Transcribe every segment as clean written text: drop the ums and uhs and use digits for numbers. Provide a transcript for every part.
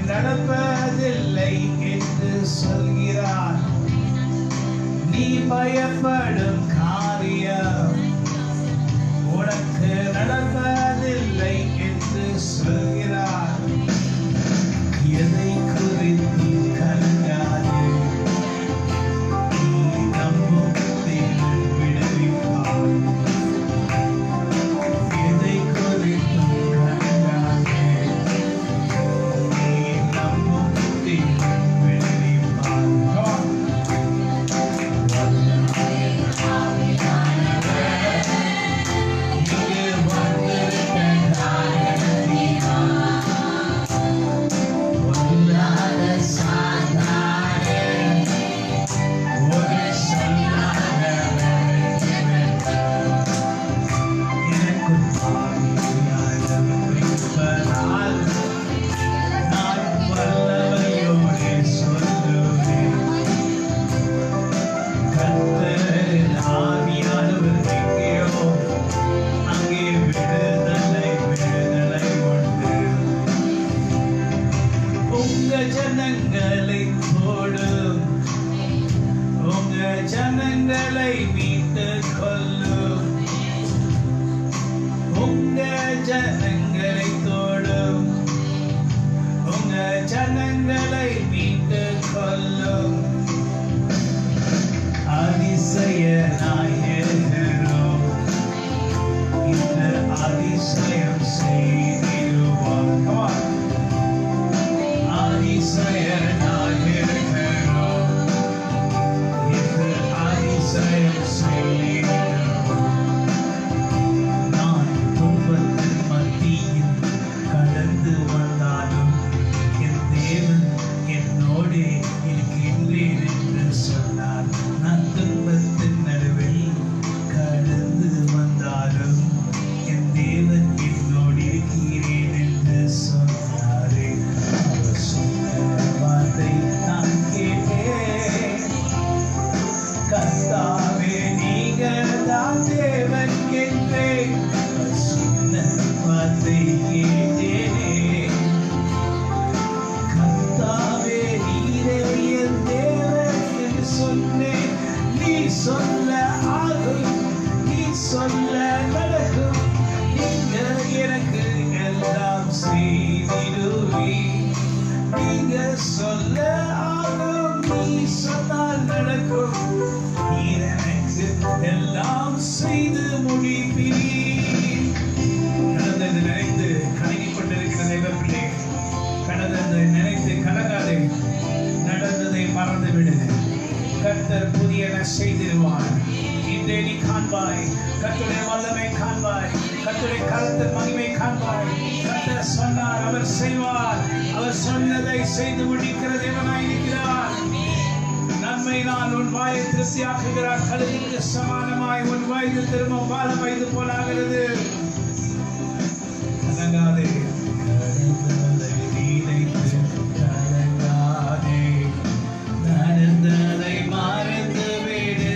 நடப்பதில்லை என்று சொல்கிறார். நீ பயப்படும் காரியம் உனக்கு நடப்பதில்லை என்று சொல்கிறார். எதை குறித்து கலங்காதே, நீ நம்பும் தேவன் விடுவிப்பார். எதை குறித்து கலங்காதே, நீ நம்பும் தேவன் விடுவிப்பார். வல்லமையின் ஆவியானவர் இங்கே வந்து செய்திடுவே நீங்க சொல்ல ஆகும் நீ சொன்னால் நடக்கும் நீர் எனக்கு எல்லாம் செய்து முடிப்பீர் கடந்தது நினைத்து கலங்கிக் கொண்டிருக்கிற தெய்வ பிள்ளை கடந்ததை நினைத்து கலங்காதே நடந்ததை மறந்துவிடு கர்த்தர் புதியன செய்திருவார் இன்றே நீ காண்பாய் கர்த்தருடைய வல்லமை காண்பாய் கர்த்தருடைய கரத்தின் மகிமை காண்பாய் கர்த்தர் சொன்னார் அவர் செய்வார் அவர் சொன்னதை செய்து முடிக்கிற தேவனாய் இருக்கிறார் நன்மையினால் உன் வாயை திருப்தியாக்குகிறார் கழுகுக்கு சமானமாய் உன் வயது திரும்ப பால வயது போலாகிறது கலங்காதே நடந்ததை மறந்து விடு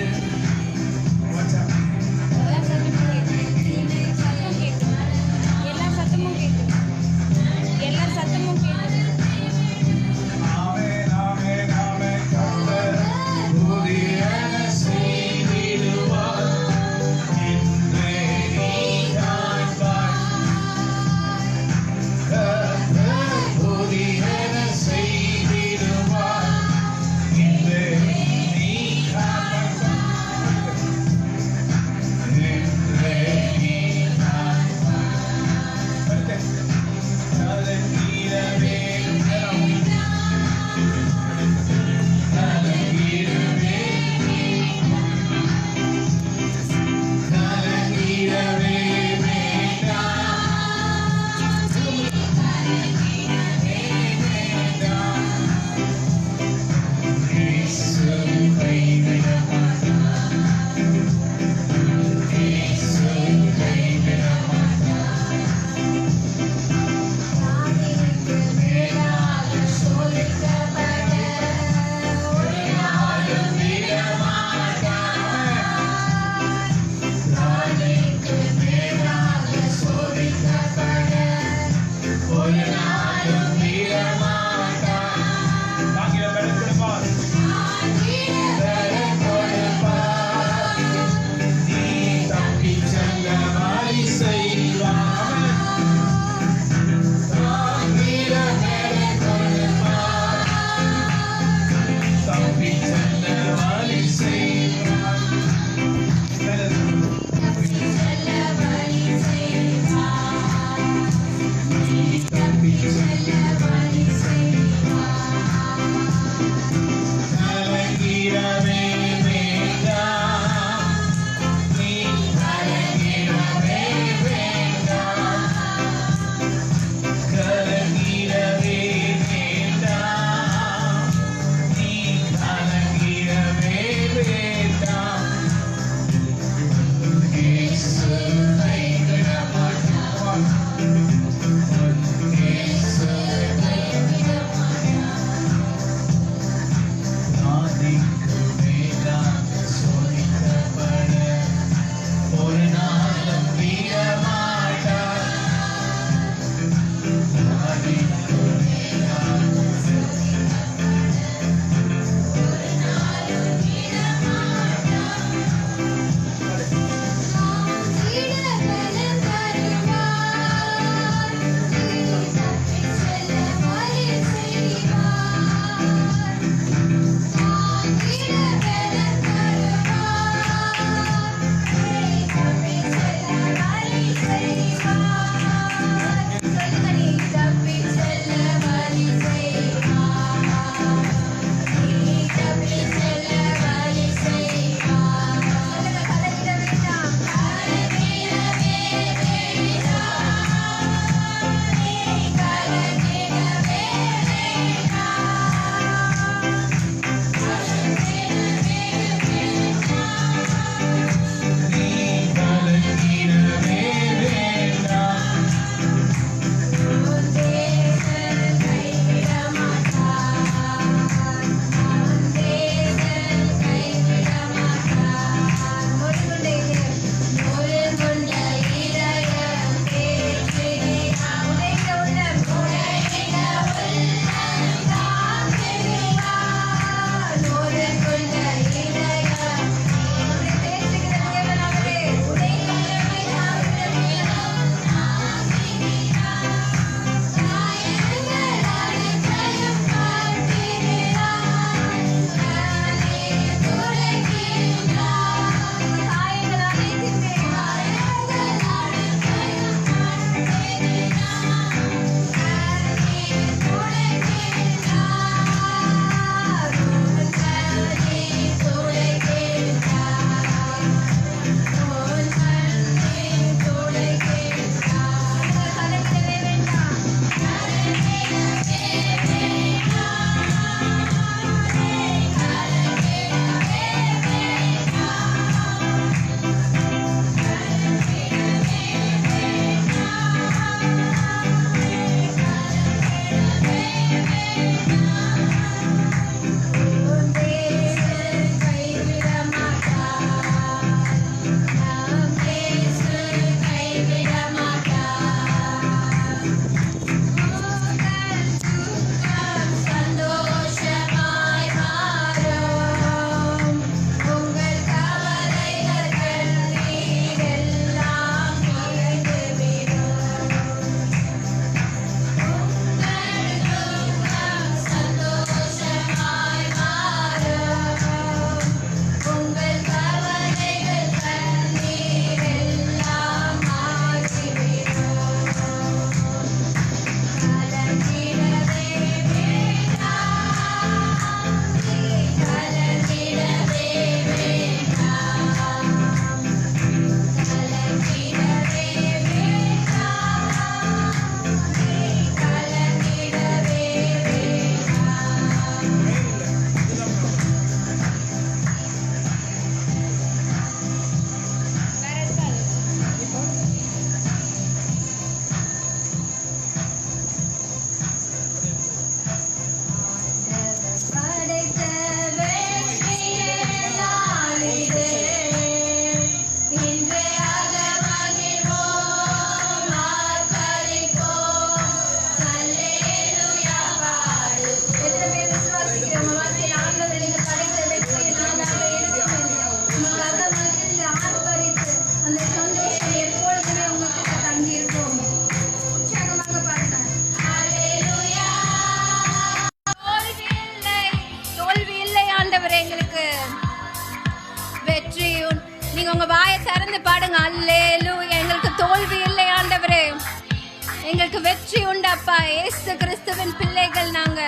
எங்களுக்கு வெற்றி உண்டு அப்பா. இயேசு கிறிஸ்துவின் பிள்ளைகள் நாங்க.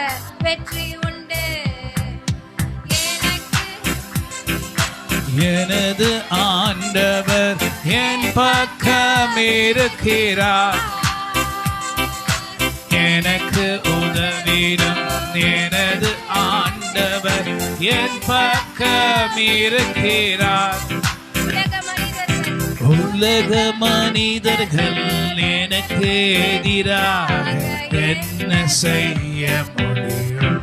வெற்றி உண்டு. எனது ஆண்டவர் என் பக்கம் இருக்கிறார், எனக்கு உதவிடும். எனது ஆண்டவர் என் பக்கம் இருக்கிறார். உலக மனிதர்கள் எனக்கு எதிராக என்ன செய்ய முடியும்?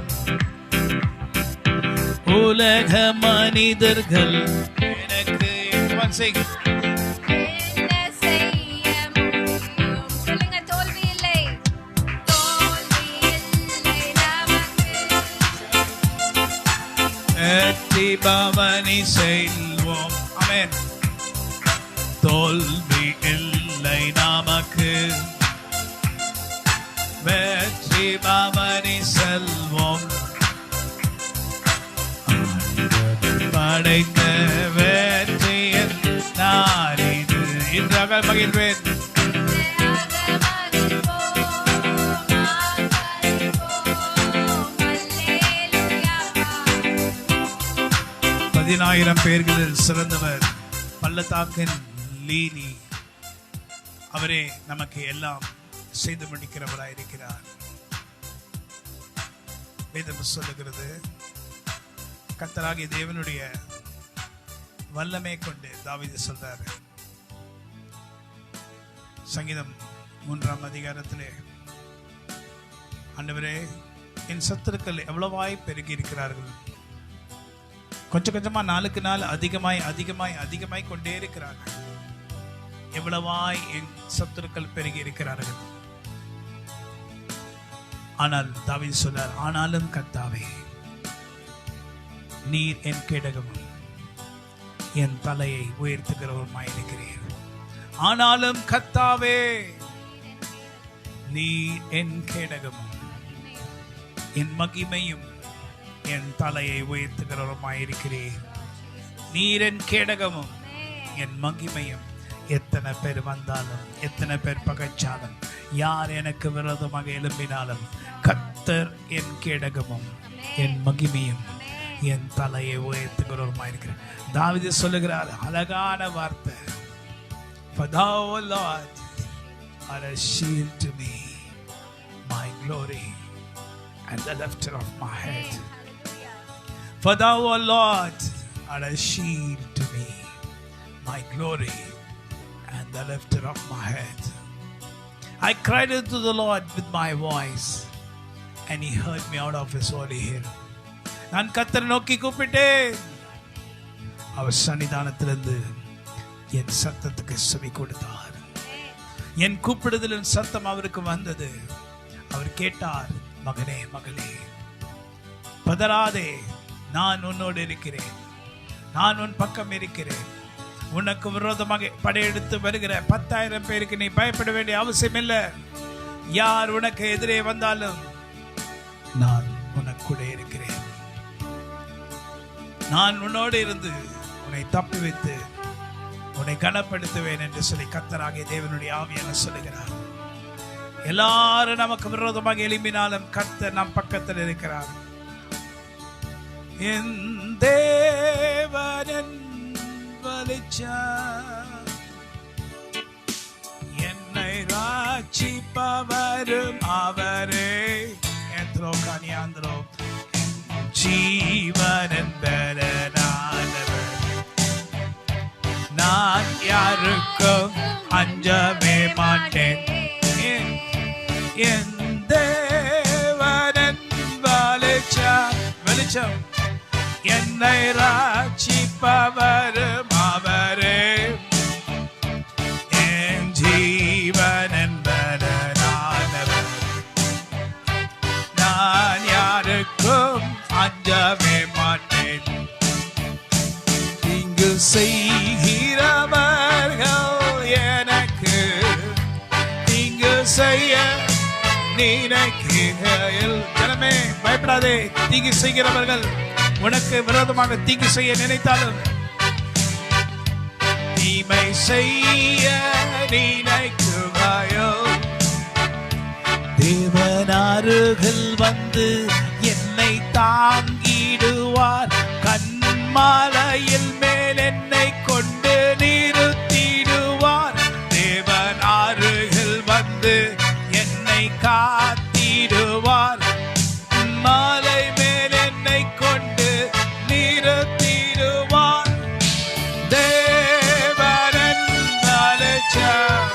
உலக மனிதர்கள் எனக்கு என்ன செய்ய முடியும்? சொல்லுங்க, தோல்வி இல்லை. தோல்வி இல்லை நமக்கு. வெற்றி பவனி செல்வோம். ஆமென். தோல்வி இல்லை நமக்கு, வெற்றி பவனி செல்வோம். படைத்த வெற்றியின் நாளிது இன்றாக மகிழ்வேன். 10,000 பேர்களில் சிறந்தவர் பள்ளத்தாக்கின் லீலி. அவரே நமக்கு எல்லாம் செய்து முடிக்கிறவராயிருக்கிறார். வேதம் சொல்லுகிறது, கர்த்தராகிய தேவனுடைய வல்லமை கொண்டு தாவீது சொல்றாரு. சங்கீதம் 3ஆம் அதிகாரத்திலே, ஆண்டவரே என் சத்துருக்கள் எவ்வளவாய் பெருகி இருக்கிறார்கள். கொஞ்சம் கொஞ்சமா நாளுக்கு நாள் அதிகமாய் அதிகமாய் அதிகமாய் கொண்டே இருக்கிறார்கள். எவ்வளவாய் என் சத்துருக்கள் பெருகி இருக்கிறார்கள். ஆனால் தாவீது சொல்றார், ஆனாலும் கர்த்தாவே நீர் என் கேடகமும் என் தலையை உயர்த்துகிறவருமாயிருக்கிறீர். ஆனாலும் கர்த்தாவே நீர் என் கேடகமும் என் மகிமையும் என் தலையை உயர்த்துகிறவருமாயிருக்கிறீர். நீர் என் கேடகமும் என் மகிமையும். எத்தனை பேர் வந்தாலும், எத்தனை பேர் பகைச்சாலும், யார் எனக்கு விரோதமாக எழும்பினாலும், கர்த்தர் என் கேடகமும் என் மகிமையும் என் தலையை உயர்த்துகிறவருமாயிருக்கிறார். தாவீது சொல்லுகிறார் அழகான வார்த்தை, For thou, O Lord, art a shield to me, my glory and the lifter of my head. For thou, O Lord, art a shield to me, my glory and the lifter of my head. I cried unto the Lord with my voice, and he heard me out of his holy hill. நான் கர்த்தரை நோக்கி கூப்பிட்டேன், அவர் சன்னிதானத்திலிருந்து என் சத்தத்துக்கு செவி கொடுத்தார். என் கூப்பிடுதலின் சத்தம் அவருக்கு வந்தது. அவர் கேட்டார், மகனே மகளே பதறாதே, நான் உன்னோடு இருக்கிறேன், நான் உன் பக்கம் இருக்கிறேன். உனக்கு விரோதமாக படையெடுத்து வருகிற 10,000 பேருக்கு நீ பயப்பட வேண்டிய அவசியம் இல்லை. யார் உனக்கு எதிரே வந்தாலும் நான் உனக்குள்ள இருக்கிறேன். நான் உன்னோடு இருந்து உன்னை தப்பி வைத்து உன்னை கனப்படுத்துவேன் என்று சொல்லி கர்த்தராகிய தேவனுடைய ஆவியானவர் சொல்லுகிறார். எல்லாரும் நமக்கு விரோதமாக எழும்பினாலும் கர்த்தர் நம் பக்கத்தில் இருக்கிறார். என் தேவன் வெளிச்சம், என்னை ராட்சிப்பவரும் அவரே. எத்ரோ கனியாந்திரோ ஜீவன் பெறனானவர், நான் யாருக்கும் அஞ்சவே மாட்டேன். என் தேவன் வெளிச்சம், வெளிச்சம், என்னை ராட்சிப்பவரும் அவரே. என் ஜீவன் என்பதனானவர், நான் யாருக்கும் அஞ்சவே மாட்டேன். இங்கு செய்கிறவர்கள் எனக்கு இங்கு செய்ய நினைக்கையில், ஜனமே பயப்படாதே. தீங்கு செய்கிறவர்கள் உனக்கு விரோதமாக தீங்கு செய்ய நினைத்தாலும், தீமை செய்ய நினைக்குவாயோ தேவன் அருகில் வந்து என்னை தாங்கிடுவார், கண்மாலையில் மேல் என்னை கொண்டு நிறுத்திடுவார். தேவன் அருகில் வந்து என்னை காத்திடுவார், மாலை மேல் என்னை கொண்டு நிறுத்திடுவார். தேவன் வெளிச்சம்,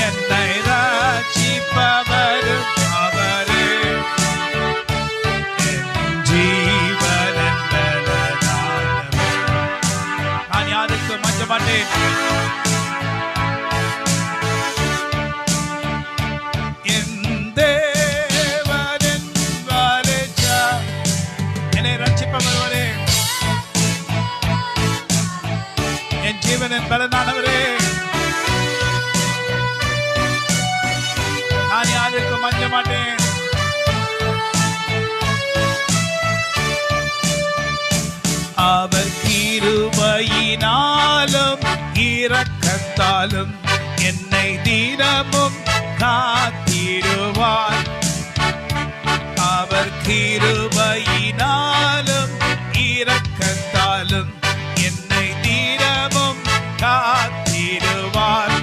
என்னை ரட்சிப்பவரும் அவரே, என் ஜீவனின் பலனானவர். நான் யாருக்கும் அஞ்ச மாட்டேன். என் தேவனின் வெளிச்சம், என்னை ரட்சிப்பவரே, என் ஜீவனின் பலனானவரே, நான் யாருக்கும் அஞ்ச மாட்டேன். அவர் கிருபையினாலும் இரக்கத்தாலும் என்னை தினமும் காத்திடுவார். அவர் கிருபையினாலும் இரக்கத்தாலும் என்னை தினமும் காத்திடுவார்.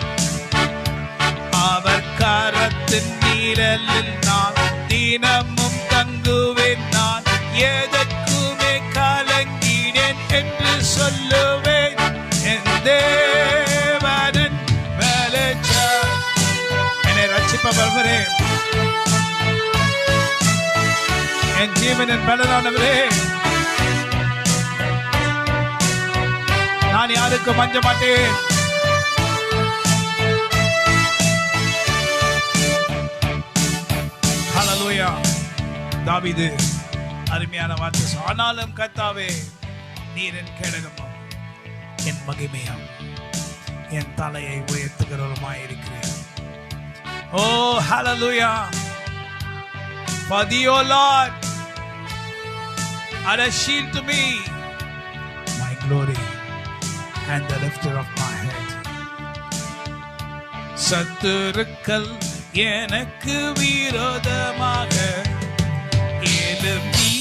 அவர் கரத்தின் நிழலில் நான் தினமும் தங்குவேன், நான் எதற்குமே கலங்கினேன் என்று சொல்லுவேன். என் தேவனின் வெளிச்சம், என்னை ரட்சிப்பவரே, என் ஜீவனின் பலனானவரே, நான் யாருக்கும் அஞ்ச மாட்டேன். ஹல்லேலூயா. தாவீது அருமையான வார்த்தை. ஆனாலும் கர்த்தாவே நீர் என் கேடகமும் என் மகிமையும் என் தலையை உயர்த்துகிறவருமாயிருக்கிறேன். ஓ ஹல்லேலூயா. For thee, O Lord, are a shield to me, my glory and the lifter of my head. சத்துருக்கள் எனக்கு விரோதமாக எழும்பி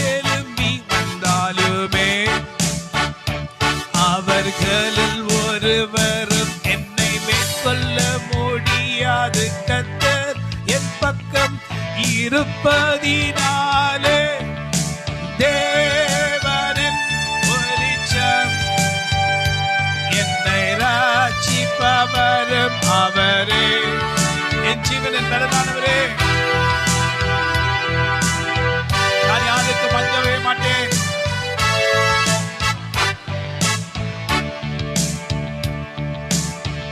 எழும்பி வந்தாலுமே அவர்களில் ஒருவரும் என்னை மேற்கொள்ள முடியாது. கர்த்தர் என் பக்கம் இருப்பதினாலே தேவனின் வெளிச்சம், என்னை ரட்சிப்பவரும் அவரே, என் ஜீவனின் பலனானவரே, நான் யாருக்கும் அஞ்சவே மாட்டேன்.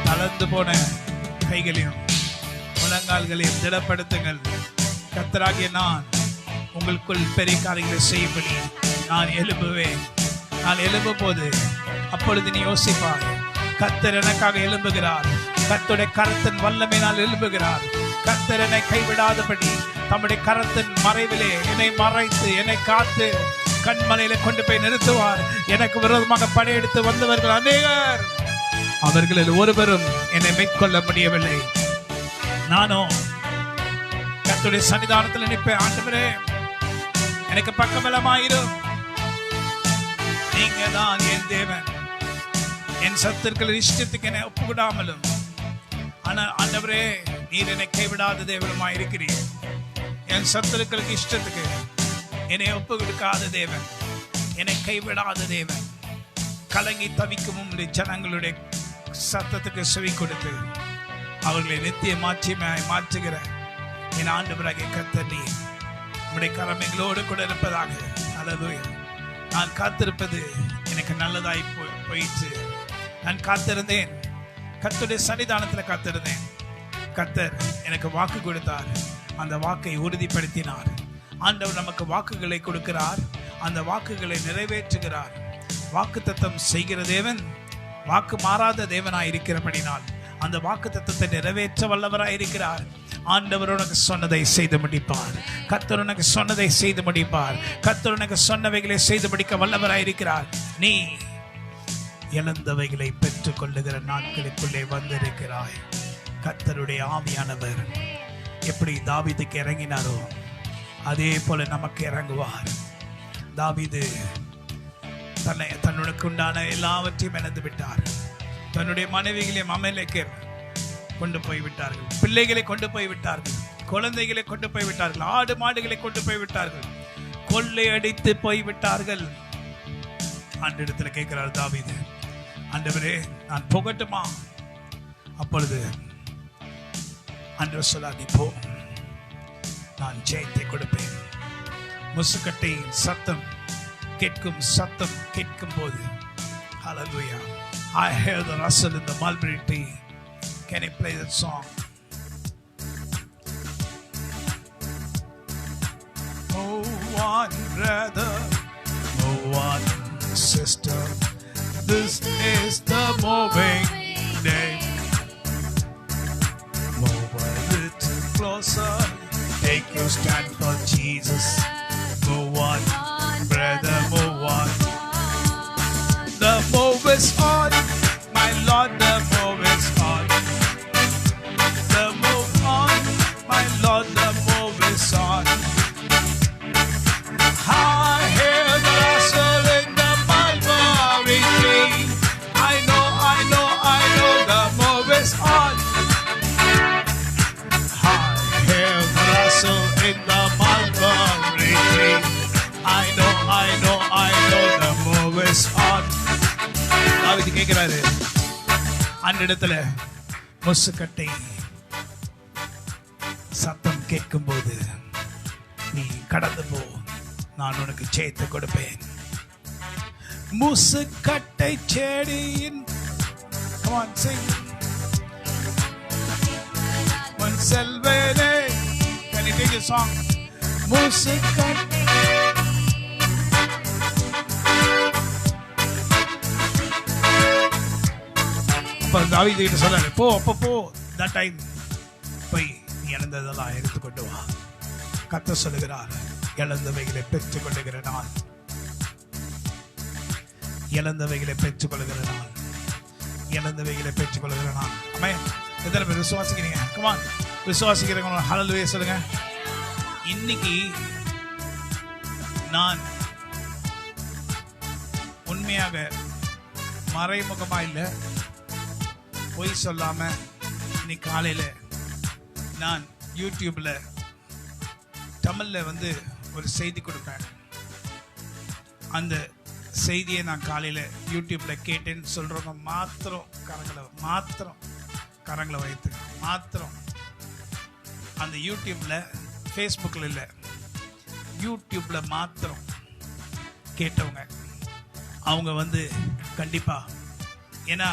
தளர்ந்து போன கைகளையும் முழங்கால்களையும் திடப்படுத்துங்கள். கர்த்தராகிய நான் உங்களுக்குள் பெரிய காரியங்களை செய்யும்படி நான் எழும்புவேன். நான் எழும்பும் போது அப்பொழுது நீ யோசிப்பார், கர்த்தர் எனக்காக எழும்புகிறார், கர்த்தருடைய கரத்தின் வல்லமையினால் எழும்புகிறார். கர்த்தர் என்னை கைவிடாதபடி தம்முடைய கரத்தின் மறைவிலே என்னை மறைத்து என்னை காத்து கண்மலையில கொண்டு போய் நிறுத்துவார். எனக்கு விரோதமாக படையெடுத்து வந்தவர்கள் அநேகர், அவர்களில் ஒருவரும் என்னை மேற்கொள்ள முடியவில்லை. நானும் கர்த்தருடைய சன்னிதானத்தில் நிற்பேன். ஆண்டவரே எனக்கு பக்கபலமாயிரும், நீங்க தான் என் தேவன். என் சத்துருக்கள் இஷ்டத்துக்கு என்னை ஒப்புவிடாமலும், ஆனால் ஆண்டவரே நீர் என்னை கைவிடாத தேவனுமாய் இருக்கிறீர். என் சத்துருக்களுக்கு இஷ்டத்துக்கு என்னை ஒப்பு கொடுக்காத தேவன், என்னை கைவிடாத தேவன். கலங்கி தவிக்கும் ஜனங்களுடைய சத்தத்துக்கு செவி கொடுத்து அவர்களை நித்திய மாற்றுகிற என் ஆண்டவராகிய கர்த்தர் நீர். உம்முடைய கரம் எங்களோடு கூட இருப்பதாக. அல்லேலூயா. நான் காத்திருப்பது எனக்கு நல்லதாய் போயிற்று. நான் காத்திருந்தேன், கர்த்தருடைய சன்னிதானத்தில் காத்திருந்தேன். கர்த்தர் எனக்கு வாக்கு கொடுத்தார், அந்த வாக்கை உறுதிப்படுத்தினார். ஆண்டவர் நமக்கு வாக்குகளை கொடுக்கிறார், அந்த வாக்குகளை நிறைவேற்றுகிறார். வாக்கு தத்தம் செய்கிற தேவன் வாக்கு மாறாத தேவனாய் இருக்கிறபடினால் அந்த வாக்கு தத்தத்தை நிறைவேற்ற வல்லவராய் இருக்கிறார். ஆண்டவர் உனக்கு சொன்னதை செய்து முடிப்பார். கர்த்தர் உனக்கு சொன்னதை செய்து முடிப்பார். கர்த்தர் உனக்கு சொன்னவைகளை செய்து முடிக்க வல்லவராய் இருக்கிறார். நீ இழந்தவைகளை பெற்றுக் கொள்ளுகிற நாட்களுக்குள்ளே வந்திருக்கிறாய். கர்த்தருடைய ஆவியானவர் எப்படி தாவீதுக்கு இறங்கினாரோ அதே போல நமக்கு இறங்குவார். தாவீது தன்னுக்கு உண்டான எல்லாவற்றையும் இழந்து விட்டார். தன்னுடைய மனைவிகளையும் அமலேக்கர் கொண்டு போய் விட்டார்கள், பிள்ளைகளை கொண்டு போய் விட்டார்கள், குழந்தைகளை கொண்டு போய் விட்டார்கள், ஆடு மாடுகளை கொண்டு போய் விட்டார்கள், கொள்ளை அடித்து போய் விட்டார்கள். ஆண்டவரிடத்தில் கேட்கிறார் தாவீது, ஆண்டவரே நான் போகட்டுமா? அப்பொழுது ஆண்டவர் சொல்லார், நீ போ, நான் ஜெயத்தை கொடுப்பேன். முசுக்கட்டையின் சத்தம் கேட்கும் போது, hallelujah, I hear the rustle in the mulberry tree. Can you play that song? Oh, one brother, oh, one sister, this is the moving day. Move a little closer, take your stand for Jesus. Move on, brother, move on. The move is on, my Lord, the move is on. The move on, my Lord, the move is on. I hear the rustle in the mulberry tree. I know, the move is on. I hear the rustle in the mulberry tree. I know, the move is on. தாவீது கேட்கிறாரு, அந்த இடத்துல முசுக்கட்டை சத்தம் கேட்கும் போது நீ கடந்து போ, நான் உனக்கு ஜெயத்தை கொடுப்பேன். முசுக்கட்டை செடியின் come on sing முன் செல்வேனே. Can you take a song? முசுக்கட்டை தாவீது கிட்ட சொல்றாரு, போ, அப்ப போ, that time போய் நீ இழந்ததெல்லாம் எடுத்துக்கொண்டு வா. கர்த்தர் சொல்லுகிறார், இழந்தவைகளை பெற்றுக் கொள்ளுகிற நாள், இழந்தவைகளை பெற்றுக் கொள்ளுகிற நாள், இழந்தவைகளை பெற்றுக் கொள்ளுகிற நாள். ஆமென். எத்தனை பேர் விசுவாசிக்கிறீங்க? come on, விசுவாசிக்கிறவங்க ஹல்லேலூயா சொல்லுங்க. இன்னைக்கு நான் உண்மையாக மறைமுகமா இல்லை, பொய் சொல்லாம இன்னைக்கு காலையில நான் யூடியூப்ல தமிழ்ல ஒரு செய்தி கொடுப்பேன். அந்த செய்தியை நான் காலையில யூடியூப்ல கேட்டேன்னு சொல்றவங்க மாத்திரம் கரங்களை வைத்து மாத்திரம் அந்த யூடியூப்ல, ஃபேஸ்புக்கில் இல்லை, யூடியூப்ல மாத்திரம் கேட்டவங்க அவங்க கண்டிப்பா, ஏன்னா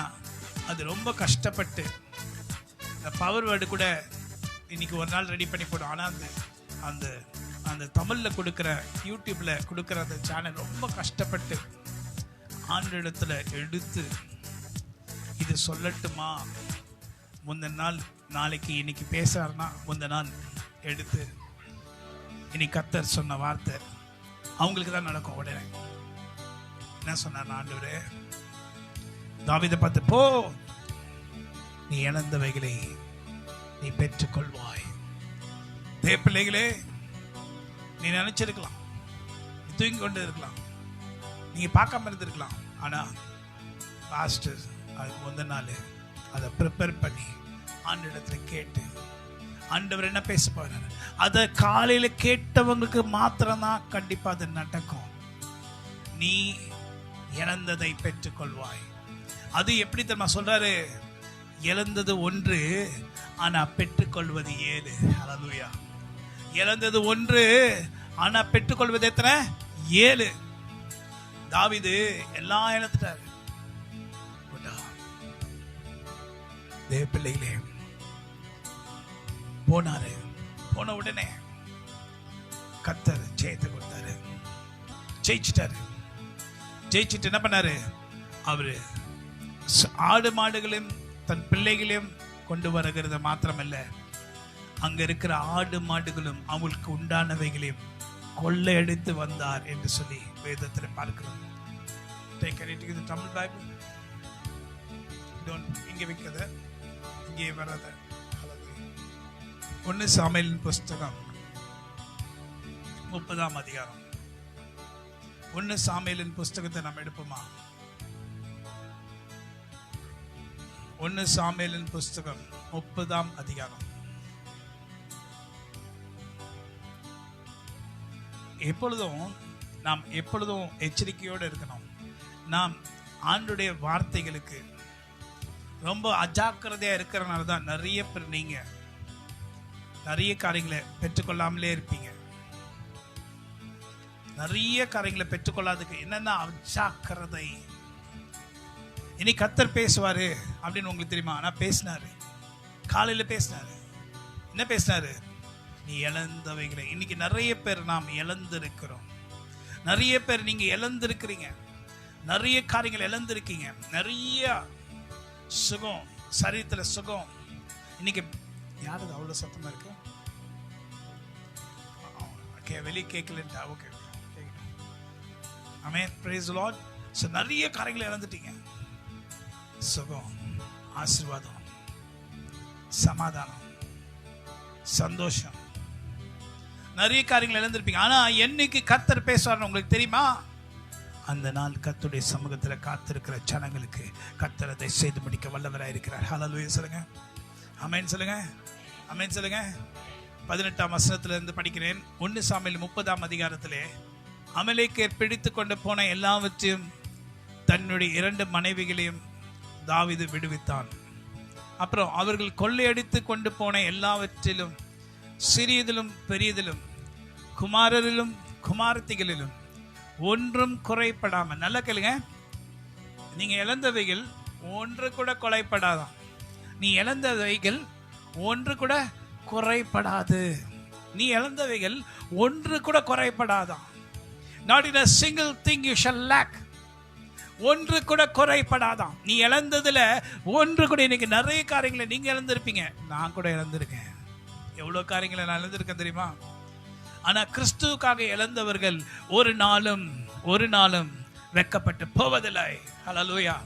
அது ரொம்ப கஷ்டப்பட்டு இந்த பவர் வேர்டு கூட இன்னைக்கு ஒரு நாள் ரெடி பண்ணி போடும். ஆனால் அந்த அந்த தமிழில் கொடுக்குற, யூடியூப்பில் கொடுக்குற அந்த சேனல் ரொம்ப கஷ்டப்பட்டு ஆண்டிடத்தில் எடுத்து இது சொல்லட்டுமா, முந்தின நாள் நாளைக்கு இன்னைக்கு பேசுறாருன்னா முந்தின நாள் எடுத்து இன்னைக்கு கர்த்தர் சொன்ன வார்த்தை அவங்களுக்கு தான் நடக்கும். உடனே என்ன சொன்னார் ஆண்டவரே, தாவீதை பார்த்து, போ, நீ இழந்தவைகளை நீ பெற்றுக்கொள்வாய். தேவ பிள்ளைகளே, நீ நினைச்சிருக்கலாம், தூங்கி கொண்டு இருக்கலாம், நீங்க பார்க்காம இருந்திருக்கலாம், ஆனா லாஸ்ட் அதுக்கு முந்தின நாள் அதை ப்ரிப்பேர் பண்ணி ஆண்டவரிடத்துல கேட்டு ஆண்டவர் என்ன பேச போறாரு, அதை காலையில கேட்டவங்களுக்கு மாத்திரம்தான் கண்டிப்பா அது நடக்கும். நீ இழந்ததை பெற்றுக்கொள்வாய். அது எப்படி தெரியுமா சொல்றாரு, இழந்தது 1, ஆனா பெற்றுக்கொள்வது 7. ஹல்லேலூயா. இழந்தது 1, ஆனா பெற்றுக்கொள்வது எத்தனை? 7. தாவீது எல்லாம் இழந்துட்டாரு. தேவ பிள்ளைகளே, போனாரு. போன உடனே கர்த்தர் ஜெயத்தை கொடுத்தாரு. ஜெயிச்சிட்டாரு. ஜெயிச்சிட்டு என்ன பண்ணாரு, அவரு ஆடு மாடுகளையும் தன் பிள்ளைகளையும் கொண்டு வருகிறது மாத்திரமல்ல, அங்க இருக்கிற ஆடு மாடுகளும் அவங்களுக்கு உண்டானவைகளையும் கொள்ளையடித்து வந்தார் என்று சொல்லி வேதத்தில் பார்க்கிறோம். தமிழ் பைபிள் இங்கே வைக்கத, இங்கே வராத. 1 சாமுவேலின் புஸ்தகம் 30ஆம் அதிகாரம். 1 சாமுவேலின் புஸ்தகத்தை நாம் எடுப்போமா? 1 சாமுவேலின் புஸ்தகம் 30ஆம் அதிகாரம். நாம் எப்பொழுதும் எச்சரிக்கையோடு இருக்கணும். நாம் ஆண்டுடைய வார்த்தைகளுக்கு ரொம்ப அஜாக்கிரதையா இருக்கிறனால தான் நிறைய பேர் நீங்க நிறைய காரியங்களை பெற்றுக்கொள்ளாமலே இருப்பீங்க. நிறைய காரியங்களை பெற்றுக்கொள்ளாததுக்கு என்னன்னா அஜாக்கிரதை. இனி கர்த்தர் பேசுவாரு அப்படின்னு உங்களுக்கு தெரியுமா? நான் பேசினாரு, காலையில பேசினாரு. என்ன பேசினாரு? நீ இழந்தவைகளை. இன்னைக்கு நிறைய பேர் நாம் இழந்திருக்கிறோம். நிறைய பேர் நீங்க இழந்திருக்கிறீங்க. நிறைய காரியங்கள் இழந்திருக்கீங்க. நிறைய சுகம், சரீரத்துல சுகம். இன்னைக்கு யாரு அவ்வளவு சத்தமா இருக்கு? வெளியே கேட்கலன்ட்டா? Okay, amen, praise the Lord. So நிறைய காரியங்களை இழந்துட்டீங்க. சுகம், ஆசீர்வாதம், சமாதானம், சந்தோஷம், நிறைய காரியங்கள் இழந்திருப்பீங்க. ஆனா என்னைக்கு கர்த்தர் பேசுவார்னு உங்களுக்கு தெரியுமா? அந்த நாள் கர்த்தருடைய சமூகத்தில் காத்திருக்கிற ஜனங்களுக்கு கர்த்தர் அதை செய்து முடிக்க வல்லவராய் இருக்கிறார். ஹல்லேலூயா சொல்லுங்க, ஆமென் சொல்லுங்க, ஆமென் சொல்லுங்க. 18ஆம் வசனத்திலிருந்து படிக்கிறேன். 1 சாமுவேல் 30ஆம் அதிகாரத்திலே, அமலேக்கர் பிடித்து கொண்டு போன எல்லாவற்றையும் தன்னுடைய 2 மனைவிகளையும் தாவீது விடுவித்தான். அப்புறம் அவர்கள் கொள்ளையடித்து கொண்டு போன எல்லாவற்றிலும், சிறியதிலும் பெரியதிலும், குமாரரிலும் குமாரத்திகளிலும் ஒன்றும் குறைப்படாமல். நல்ல கேளுங்க, நீங்க இழந்தவைகள் ஒன்று கூட குறைப்படாதான். நீ இழந்தவைகள் ஒன்று கூட குறைப்படாது. நீ இழந்தவைகள் ஒன்று கூட குறைப்படாதான். Not in a single thing you shall lack. ஒன்று கூட குறைப்படாதான். நீ இழந்ததுல ஒன்று கூட. இன்னைக்கு நிறைய காரியங்களை நீங்க இழந்திருப்பீங்க, நான் கூட இழந்திருக்கேன். எவ்வளவு காரியங்களை நான் இழந்திருக்கேன் தெரியுமா? ஆனா கிறிஸ்துவுக்காக இழந்தவர்கள் ஒரு நாளும் வெட்கப்பட்டு போவதில்லை. ஹல்லேலூயா.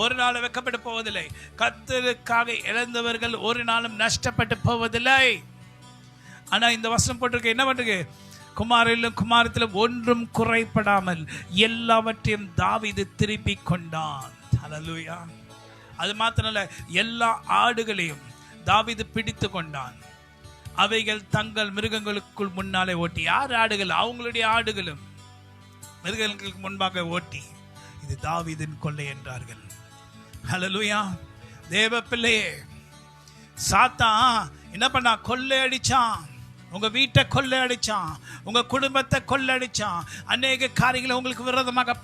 ஒரு நாளும் வெட்கப்பட்டு போவதில்லை. கர்த்தருக்காக இழந்தவர்கள் ஒரு நாளும் நஷ்டப்பட்டு போவதில்லை. ஆனா இந்த வசனம் போட்டிருக்கு, என்ன பண்றது? குமாரிலும் குமாரத்திலும் ஒன்றும் குறைப்படாமல் எல்லாவற்றையும் தாவீது திருப்பி கொண்டான். ஹல்லேலூயா. அது மாத்திரமல்ல, எல்லா ஆடுகளையும் தாவீது பிடித்து கொண்டான். அவைகள் தங்கள் மிருகங்களுக்குள் முன்னாலே ஓட்டி. யார் ஆடுகள்? அவங்களுடைய ஆடுகளும் மிருகங்களுக்கு முன்பாக ஓட்டி, இது தாவீதின் கொள்ளை என்றார்கள். ஹல்லேலூயா. தேவ பிள்ளையே, சாத்தான் என்ன பண்ணா? கொள்ளை அடிச்சான். உங்க வீட்டை கொள்ளை அடிச்சான், உங்க குடும்பத்தை கொள்ளை அடிச்சான், அநேக காரியங்களை உங்களுக்கு விரோதமாக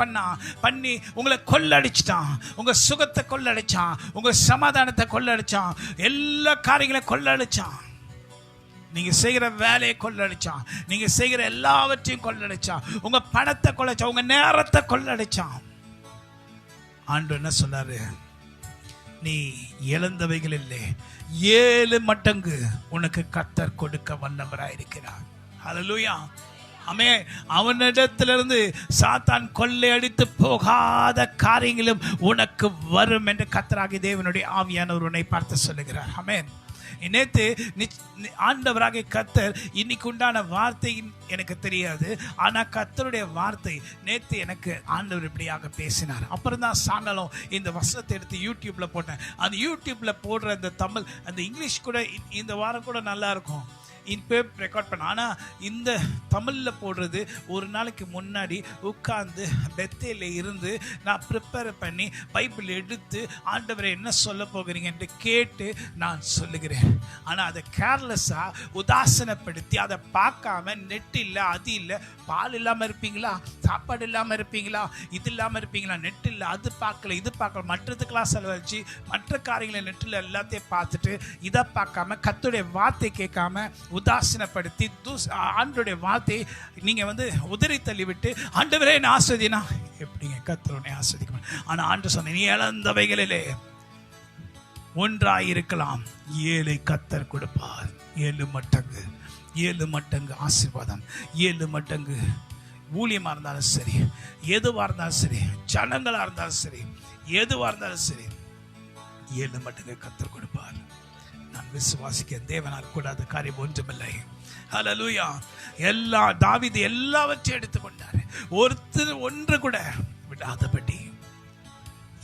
பண்ணி உங்களை கொள்ளடிச்சிட்டான். உங்க சுகத்தை கொள்ளடிச்சான், உங்க சமாதானத்தை கொள்ளடிச்சான், எல்லா காரியங்களையும் கொள்ளடிச்சான். நீங்க செய்கிற வேலையை கொள்ளடிச்சான், நீங்க செய்கிற எல்லாவற்றையும் கொள்ளடிச்சான், உங்க பணத்தை கொள்ளடிச்சான், உங்க நேரத்தை கொள்ளடிச்சான். ஆண்டவர் என்ன சொன்னாரு? நீ இழந்தவைகள் இல்லை, 7 மடங்கு உனக்கு கர்த்தர் கொடுக்க வல்லவராயிருக்கிறார். ஹல்லேலூயா. ஆமென். அவனிடத்திலிருந்து சாத்தான் கொள்ளையடித்து போகாத காரியங்களும் உனக்கு வரும் என்று கர்த்தராகிய தேவனுடைய ஆவியானவர் உன்னை பார்த்து சொல்லுகிறார். ஆமென். நேற்று ஆண்டவராகிய கர்த்தர் இன்னைக்கு உண்டான வார்த்தை எனக்கு தெரியாது, ஆனா கர்த்தருடைய வார்த்தை நேற்று எனக்கு ஆண்டவர் இப்படியாக பேசினார். அப்புறம் தான் சாயங்காலம் இந்த வசனத்தை எடுத்து யூடியூப்ல போட்டேன். அந்த யூடியூப்ல போடுற அந்த தமிழ், அந்த இங்கிலீஷ் கூட இந்த வாரம் கூட நல்லா இருக்கும், இப்போ ரெக்கார்ட் பண்ண. ஆனால் இந்த தமிழில் போடுறது ஒரு நாளைக்கு முன்னாடி உட்கார்ந்து பெத்தையில் இருந்து நான் ப்ரிப்பேர் பண்ணி பைபிள் எடுத்து ஆண்டவரை என்ன சொல்ல போகிறீங்க என்று கேட்டு நான் சொல்லுகிறேன். ஆனால் அதை கேர்லெஸ்ஸாக உதாசனப்படுத்தி அதை பார்க்காம, நெட் இல்லை, அது இல்லை, பால் இல்லாமல் இருப்பீங்களா, சாப்பாடு இல்லாமல் இருப்பீங்களா, இது இல்லாமல் இருப்பீங்களா, நெட் இல்லை, அது பார்க்கல, இது பார்க்கல, மற்றதுக்கெல்லாம் செலவழிச்சு மற்ற காரியங்களை நெட்டில் எல்லாத்தையும் பார்த்துட்டு இதை பார்க்காம கர்த்தருடைய வார்த்தை கேட்காம உதாசீனப்படுத்தி ஆண்டவருடைய வார்த்தையை நீங்க உதறி தள்ளிவிட்டு ஆண்டவரே என்ன ஆசீர்வதினா எப்படிங்க கர்த்தரை ஆசீர்வதிக்க? ஆனா ஆண்டவர் சொன்ன, நீ இழந்தவைகளிலே ஒன்றாயிருக்கலாம், 7 கர்த்தர் கொடுப்பார். 7 மடங்கு, 7 மடங்கு ஆசீர்வாதம், 7 மடங்கு ஊழியமா இருந்தாலும் சரி, எதுவா இருந்தாலும் சரி, ஜனங்களா இருந்தாலும் சரி, எதுவா இருந்தாலும் சரி, 7 மடங்கு கர்த்தர் கொடுப்பார். நான் விசுவாசிக்கிறேன். தேவனால் கூடாத காரியம் ஒன்றுமில்லை. ஹல்லேலூயா. எல்லா தாவீது எல்லாவற்றையும் எடுத்துக்கொண்டார். ஒருத்தர் ஒன்று கூட விடாதபடி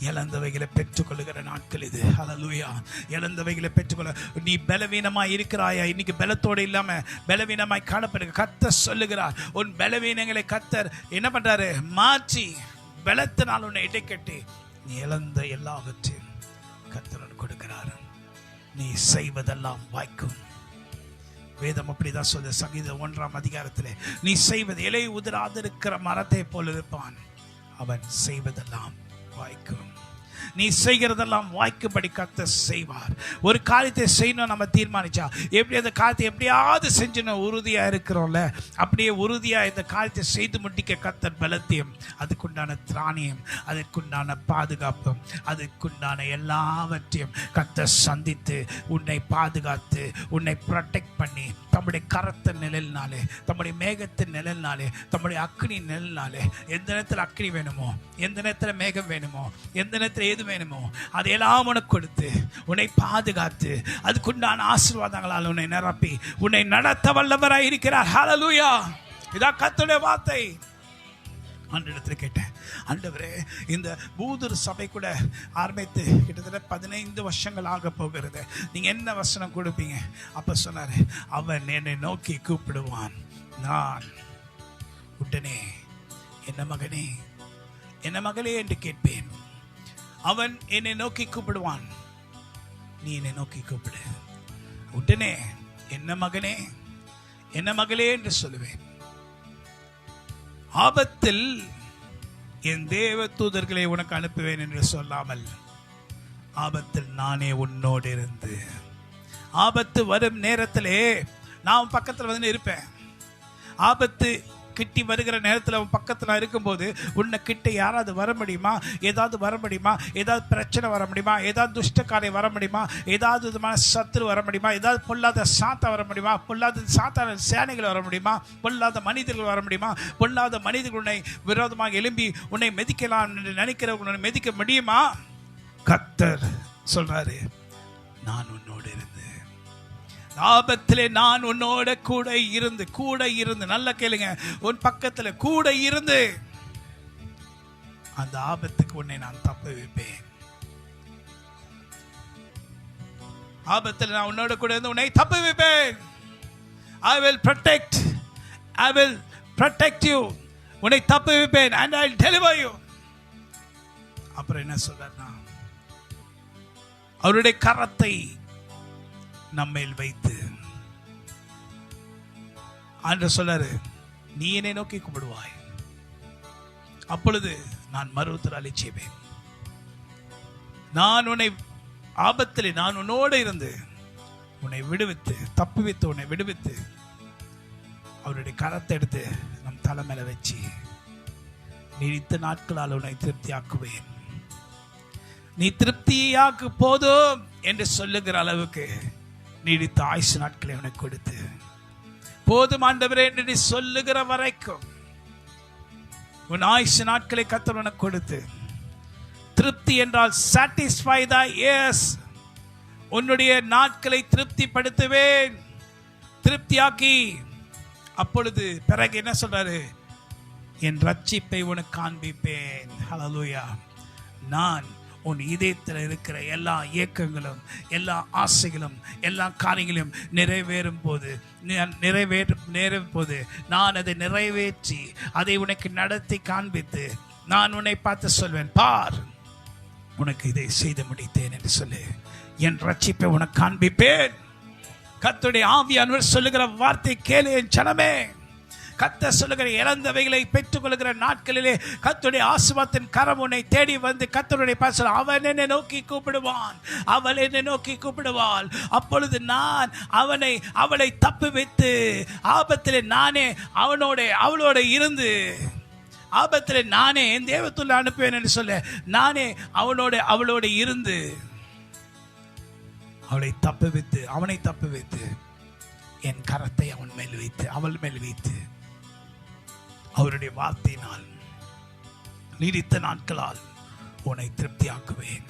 இழந்தவைகளை பெற்றுக்கொள்ளுகிற நாட்கள் இது. ஹல்லேலூயா. இழந்தவைகளை பெற்றுக்கொள்ள. நீ பலவீனமாய் இருக்கிறாயா? இன்னைக்கு பலத்தோடு இல்லாம பலவீனமாய் காணப்படுங்க. கர்த்தர் சொல்லுகிறார், உன் பலவீனங்களை கர்த்தர் என்ன பண்றாரு? மாற்றி பலத்தினால் உன்னை இடைக்கட்டி நீ இழந்த எல்லாவற்றையும் கர்த்தர் கொடுக்கிறார். நீ செய்வதெல்லாம் வாய்க்கும். வேதம் அப்படிதான் சொல்ல. சங்கீதம் 1ஆம் அதிகாரத்திலே, நீ செய்வது இலை உதிராதிருக்கிற மரத்தை போல் இருப்பான், அவன் செய்வதெல்லாம் வாய்க்கும். நீ செய்கிறதெல்லாம் வாய்க்கும்படி கர்த்தர் செய்வார். ஒரு காரியத்தை செய்யணும் நம்ம தீர்மானிச்சா எப்படி அந்த காரியத்தை எப்படியாவது செஞ்சணும் உறுதியா இருக்கிறோம்ல, அப்படியே உறுதியா இந்த காரியத்தை செய்து முடிக்க கர்த்தர் பலத்தையும், அதுக்குண்டான திராணியம், அதற்குண்டான பாதுகாப்பும், அதுக்குண்டான எல்லாவற்றையும் கர்த்தர் சந்தித்து உன்னை பாதுகாத்து உன்னை ப்ரொடெக்ட் பண்ணி தம்முடைய கரத்தின் நிழலினாலே, தம்முடைய மேகத்தின் நிழலினாலே, தம்முடைய அக்னி நிழலினாலே, எந்த நேரத்தில் அக்னி வேணுமோ, எந்த நேரத்தில் மேகம் வேணுமோ, எந்த நேரத்தில் எது வேணுமோ அதையெல்லாம் உனக்கு கொடுத்து உன்னை பாதுகாத்து அதுக்குண்டான ஆசீர்வாதங்களால் உன்னை நிரப்பி உன்னை நடத்த வல்லவராய் இருக்கிறார். ஹல்லேலூயா. இதான் கர்த்தருடைய வார்த்தை. ஆண்டவரிடத்தில் கேட்டேன், ஆண்டவரே, இந்த பூதர் சபை கூட ஆரம்பித்து கிட்டத்தட்ட 15 வருஷங்கள் ஆக போகிறது, நீங்க என்ன வசனம் கொடுப்பீங்க? அப்ப சொன்னாரு, அவன் என்னை நோக்கி கூப்பிடுவான், நான் உடனே என்ன மகனே என்ன மகளே என்று கேட்பேன். அவன் என்னை நோக்கி கூப்பிடுவான், நீ என்னை நோக்கி கூப்பிடு, உடனே என்ன மகனே என்ன மகளே என்று சொல்லுவேன். ஆபத்தில் என் தேவ தூதர்களை உனக்கு அனுப்புவேன் என்று சொல்லாமல், ஆபத்தில் நானே உன்னோடு இருந்து, ஆபத்து வரும் நேரத்திலே நான் பக்கத்தில் வந்து இருப்பேன். ஆபத்து கிட்டி வருகிற நேரத்தில் அவன் பக்கத்தில் இருக்கும்போது உன்னை கிட்ட யாராவது வர முடியுமா? ஏதாவது வர முடியுமா? ஏதாவது பிரச்சனை வர முடியுமா? ஏதாவது துஷ்டக்காரை வர முடியுமா? ஏதாவது விதமான சத்துரு வர முடியுமா? ஏதாவது பொல்லாத சாத்தா வர முடியுமா? பொல்லாத சாத்தான சேனைகள் வர முடியுமா? பொல்லாத மனிதர்கள் வர முடியுமா? பொல்லாத மனிதர்கள் உன்னை விரோதமாக எழும்பி உன்னை மெதிக்கலாம் என்று நினைக்கிறவங்க மெதிக்க முடியுமா? கர்த்தர் சொல்றாரு, நான் உன்னோடு இருந்து, ஆபத்திலே நான் உன்னோட கூட இருந்து நல்லா கேளுங்க, உன் பக்கத்துல கூட இருந்து அந்த ஆபத்துக்கு உன்னை நான் தப்ப வைப்பேன். ஆபத்தில் நான் உன்னோட கூட இருந்து உன்னை தப்ப வைப்பேன். I will protect you. உன்னை தப்ப வைப்பேன் and I'll deliver you. அப்புறம் என்ன சொல்றாருன்னா, அவருடைய கரத்தை நம்மேல் வைத்து ஆண்டவர் சொல்றாரு, நீ என்னை நோக்கி கூப்பிடுவாய், அப்பொழுது நான் மறுஉத்தரவு செய்வேன். நான் உன்னை ஆபத்திலே நான் உன்னோடு இருந்து உன்னை விடுவித்து தப்புவித்து உன்னை விடுவித்து அவருடைய கரத்தை எடுத்து நம் தலை மேல வச்சு நீடித்த நாட்களால் உன்னை திருப்தியாக்குவேன். நீ திருப்தியாக்கு போதும் என்று சொல்லுகிற அளவுக்கு நீடித்த ஆயுசு நாட்களை உனக்கு கொடுத்து, போதும் ஆண்டவரே என்று நீ சொல்லுகிற வரைக்கும் உன் ஆயுசு நாட்களை கர்த்தர் உனக்கு கொடுத்து, திருப்தி என்றால் satisfy thy ears, உன்னுடைய நாட்களை திருப்திப்படுத்துவேன், திருப்தியாக்கி. அப்பொழுது பிறகு என்ன சொல்றாரு? என் ரட்சிப்பை உனக்கு காண்பிப்பேன். ஹல்லேலூயா. நான் உன் இதயத்தில் இருக்கிற எல்லா இயக்கங்களும், எல்லா ஆசைகளும், எல்லா காரியங்களும் நிறைவேறும் போது நான் அதை நிறைவேற்றி அதை உனக்கு நடத்தி காண்பித்து நான் உன்னை பார்த்து சொல்வேன், பார், உனக்கு இதை செய்து முடித்தேன் என்று சொல்லு, என் ரட்சிப்பை உனக்கு காண்பிப்பேன். கர்த்தருடைய ஆவியானவர் சொல்லுகிற வார்த்தை கேளு என் ஜனமே. கர்த்தர் சொல்லுகிற இழந்தவைகளை பெற்றுக்கொள்கிற நாட்களிலே கர்த்தருடைய ஆசீர்வாதத்தின் கரம் உன்னை தேடி வந்து கர்த்தருடைய பேச, அவன் என்னை நோக்கி கூப்பிடுவான், அவள் என்னை நோக்கி கூப்பிடுவாள், அப்பொழுது நான் அவளை தப்பு வைத்து ஆபத்திலே நானே அவளோட இருந்து, ஆபத்திலே நானே என் தேவத்துள்ள அனுப்புவேன் என்று சொல்ல, நானே அவளோட இருந்து அவனை தப்பு வைத்து என் கரத்தை அவன் மேல் வைத்து அவள் மேல் வைத்து அவருடைய வார்த்தையினால் நீடித்த நாட்களால் உன்னை திருப்தியாக்குவேன்,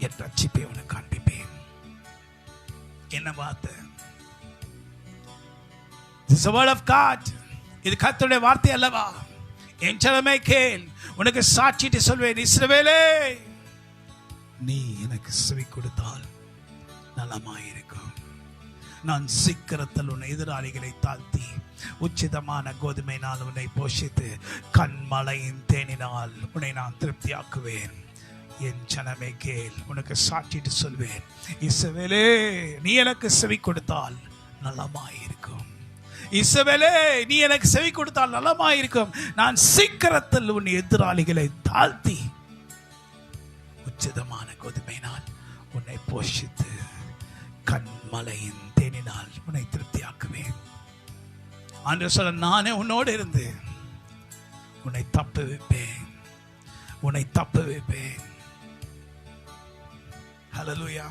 என் ரட்சிப்பை உனக்கு காண்பிப்பேன். என்ன வார்த்தை? This is the word of God. இது கர்த்தருடைய வார்த்தை அல்லவா? என் ஜனமே கேள், உனக்கு சாட்சிட்டு சொல்வேன், இஸ்ரவேலே நீ எனக்கு செவி கொடுத்தால் நலமாயிருக்கும். நான் சீக்கிரத்தில் உன் எதிராளிகளை தாழ்த்தி உச்சிதமான கோதுமையினால் உன்னை போஷித்து கண்மலையின் தேனினால் உன்னை நான் திருப்தியாக்குவேன். என் ஜனமே கேள், உனக்கு சாட்சிட்டு சொல்வேன், இஸ்ரவேலே நீ எனக்கு செவி கொடுத்தால் நலமாயிருக்கும். இஸ்ரவேலே நீ எனக்கு செவி கொடுத்தால் நலமாயிருக்கும். நான் சீக்கிரத்தில் உன் எதிராளிகளை தாழ்த்தி உச்சிதமான கோதுமையினால் உன்னை போஷித்து கண்மலையின் தேனினால் உன்னை திருப்தியாக்குவேன். ஆண்டவர் சொல்ல, நானே உன்னோடு இருந்து உன்னை தப்புவிப்பேன், உன்னை தப்புவிப்பேன். ஹல்லேலூயா.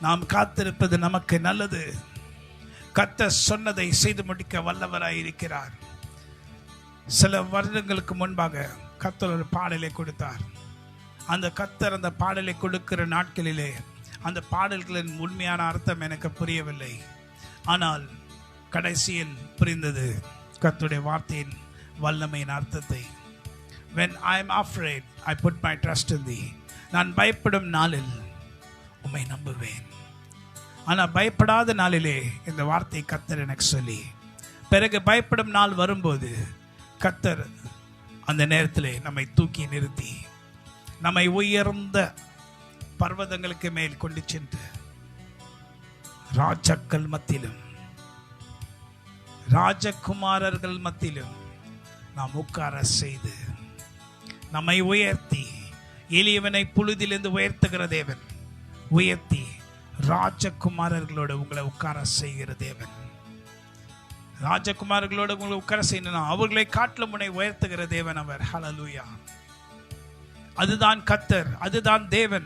நாம் காத்திருப்பது நமக்கு நல்லது. கர்த்தர் சொன்னதை செய்து முடிக்க வல்லவராயிருக்கிறார். சில வருடங்களுக்கு முன்பாக கர்த்தர் ஒரு பாடலை கொடுத்தார். அந்த கர்த்தர் அந்த பாடலை கொடுக்கிற நாட்களிலே அந்த பாடல்களின் உண்மையான அர்த்தம் எனக்கு புரியவில்லை. ஆனால் கடைசியில் புரிந்தது கர்த்தருடைய வார்த்தையின் வல்லமையின் அர்த்தத்தை. When I am afraid, I put my trust in thee. நான் பயப்படும் நாளில் உம்மை நம்புவேன். ஆனால் பயப்படாத நாளிலே இந்த வார்த்தை கர்த்தர் எனக்கு சொல்லி, பிறகு பயப்படும் நாள் வரும்போது கர்த்தர் அந்த நேரத்திலே நம்மை தூக்கி நிறுத்தி நம்மை உயர்ந்த பர்வதங்களுக்கு மேல் கொண்டு சென்று ராஜாக்கள் மத்தியிலும் ராஜகுமாரர்கள் மத்தியிலும் நாம் உட்கார செய்து நம்மை உயர்த்தி, எளியவனை புழுதிலிருந்து உயர்த்துகிற தேவன், உயர்த்தி ராஜகுமாரர்களோடு உங்களை உட்கார செய்கிற தேவன். ராஜகுமாரர்களோடு உங்களை உட்கார செய்யணும். அவர்களை காட்டிலும் உன்னை உயர்த்துகிற தேவன் அவர். ஹல்லேலூயா. அதுதான் கர்த்தர், அதுதான் தேவன்.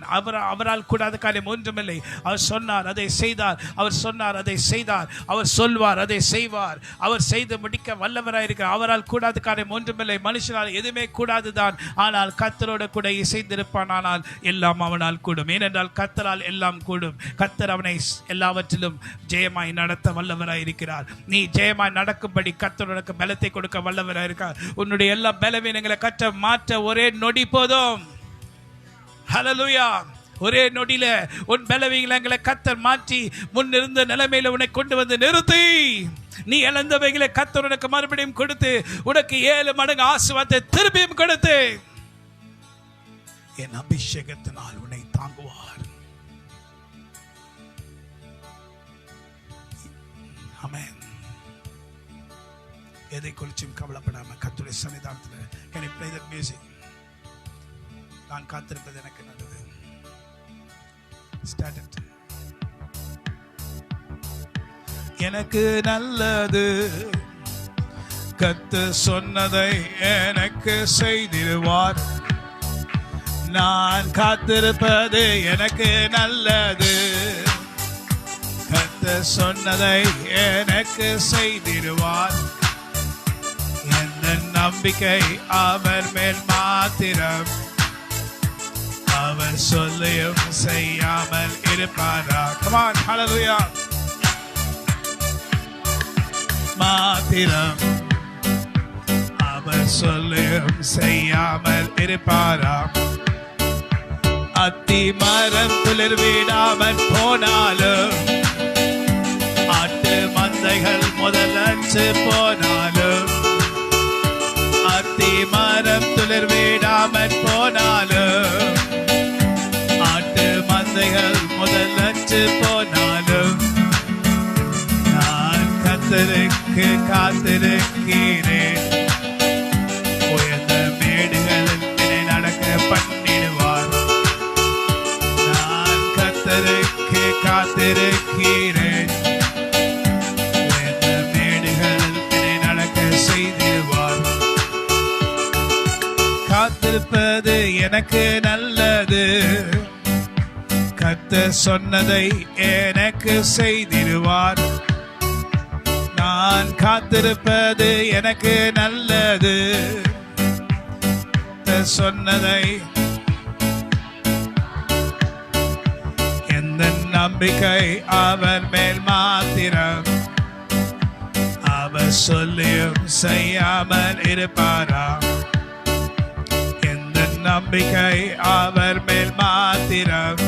அவரால் கூடாத காரியம் ஒன்றுமில்லை. அவர் சொன்னார் அதை செய்தார், அவர் சொன்னார் அதை செய்தார், அவர் சொல்வார் அதை செய்வார். அவர் செய்து முடிக்க வல்லவராயிருக்கிறார். அவரால் கூடாத காரியம் ஒன்றுமில்லை. மனுஷனால் எதுவுமே கூடாதுதான். ஆனால் கர்த்தரோட கூட இசைந்திருப்பான், ஆனால் எல்லாம் அவனால் கூடும். ஏனென்றால் கர்த்தரால் எல்லாம் கூடும். கர்த்தர் அவனை எல்லாவற்றிலும் ஜெயமாய் நடத்த வல்லவராயிருக்கிறார். நீ ஜெயமாய் நடக்கும்படி கர்த்தர் உனக்கு பலத்தை கொடுக்க வல்லவராயிருக்கிறார். உன்னுடைய எல்லா பலவீனங்களை கற்ற மாற்ற ஒரே நொடி போதும். ஹல்லேலூயா. ஒரே நொடியில உன் பலவீனங்களை கர்த்தர் மாற்றி முன்னிருந்த நிலைமையில உன்னை கொண்டு வந்து நிறுத்தி, நீ இழந்தவைகளை கர்த்தர் உனக்கு மறுபடியும் கொடுத்து உனக்கு 7 மடங்கு ஆசீர்வாதத்தை திருப்பியும் கொடுத்து என் அபிஷேகத்தினால் உன்னை தாங்குவார். ஆமென். எதை குறிச்சும் கவலைப்படாம கர்த்தருடைய சன்னிதானத்தில் can you play that music? நான் காத்திருப்பது எனக்கு நல்லது. Start it. எனக்கு நல்லது, கர்த்தர் சொன்னதை எனக்கு செய்திடுவார். நான் காத்திருப்பது எனக்கு நல்லது, கர்த்தர் சொன்னதை எனக்கு செய்திடுவார். என் நம்பிக்கை அவர் மேல் மாத்திரம், அவர் சொல்லியும் செய்யாமல் இருப்பாரா? Come on, hallelujah. மாத்திரம் அவர் சொல்லியும் செய்யாமல் இருப்பாரா? அத்தி மரம் துளிர் விடாமல் போனாலும், ஆட்டு மந்தைகள் முதலற்று போனாலும், அத்தி மரம் துளிர் விடாமல் போனாலும், மந்தைகள் முதலற்று போனாலும், நான் கர்த்தருக்கு காத்திருக்கிறேன். உயர்ந்த மேடுகளில் என்னை நடக்க பண்ணிடுவார். நான் கர்த்தருக்கு காத்திருக்கிறேன். உயர்ந்த மேடுகளில் என்னை நடக்க செய்திடுவார். காத்திருப்பது எனக்கு நல்லது, கர்த்தர் சொன்னதை எனக்கு செய்திடுவார். நான் காத்திருப்பது எனக்கு நல்லது, கர்த்தர் சொன்னதை எந்த நம்பிக்கை அவர் மேல் மாத்திரம். அவர் சொல்லியும் செய்யாமல் இருப்பாரா? எந்த நம்பிக்கை அவர் மேல் மாத்திரம்.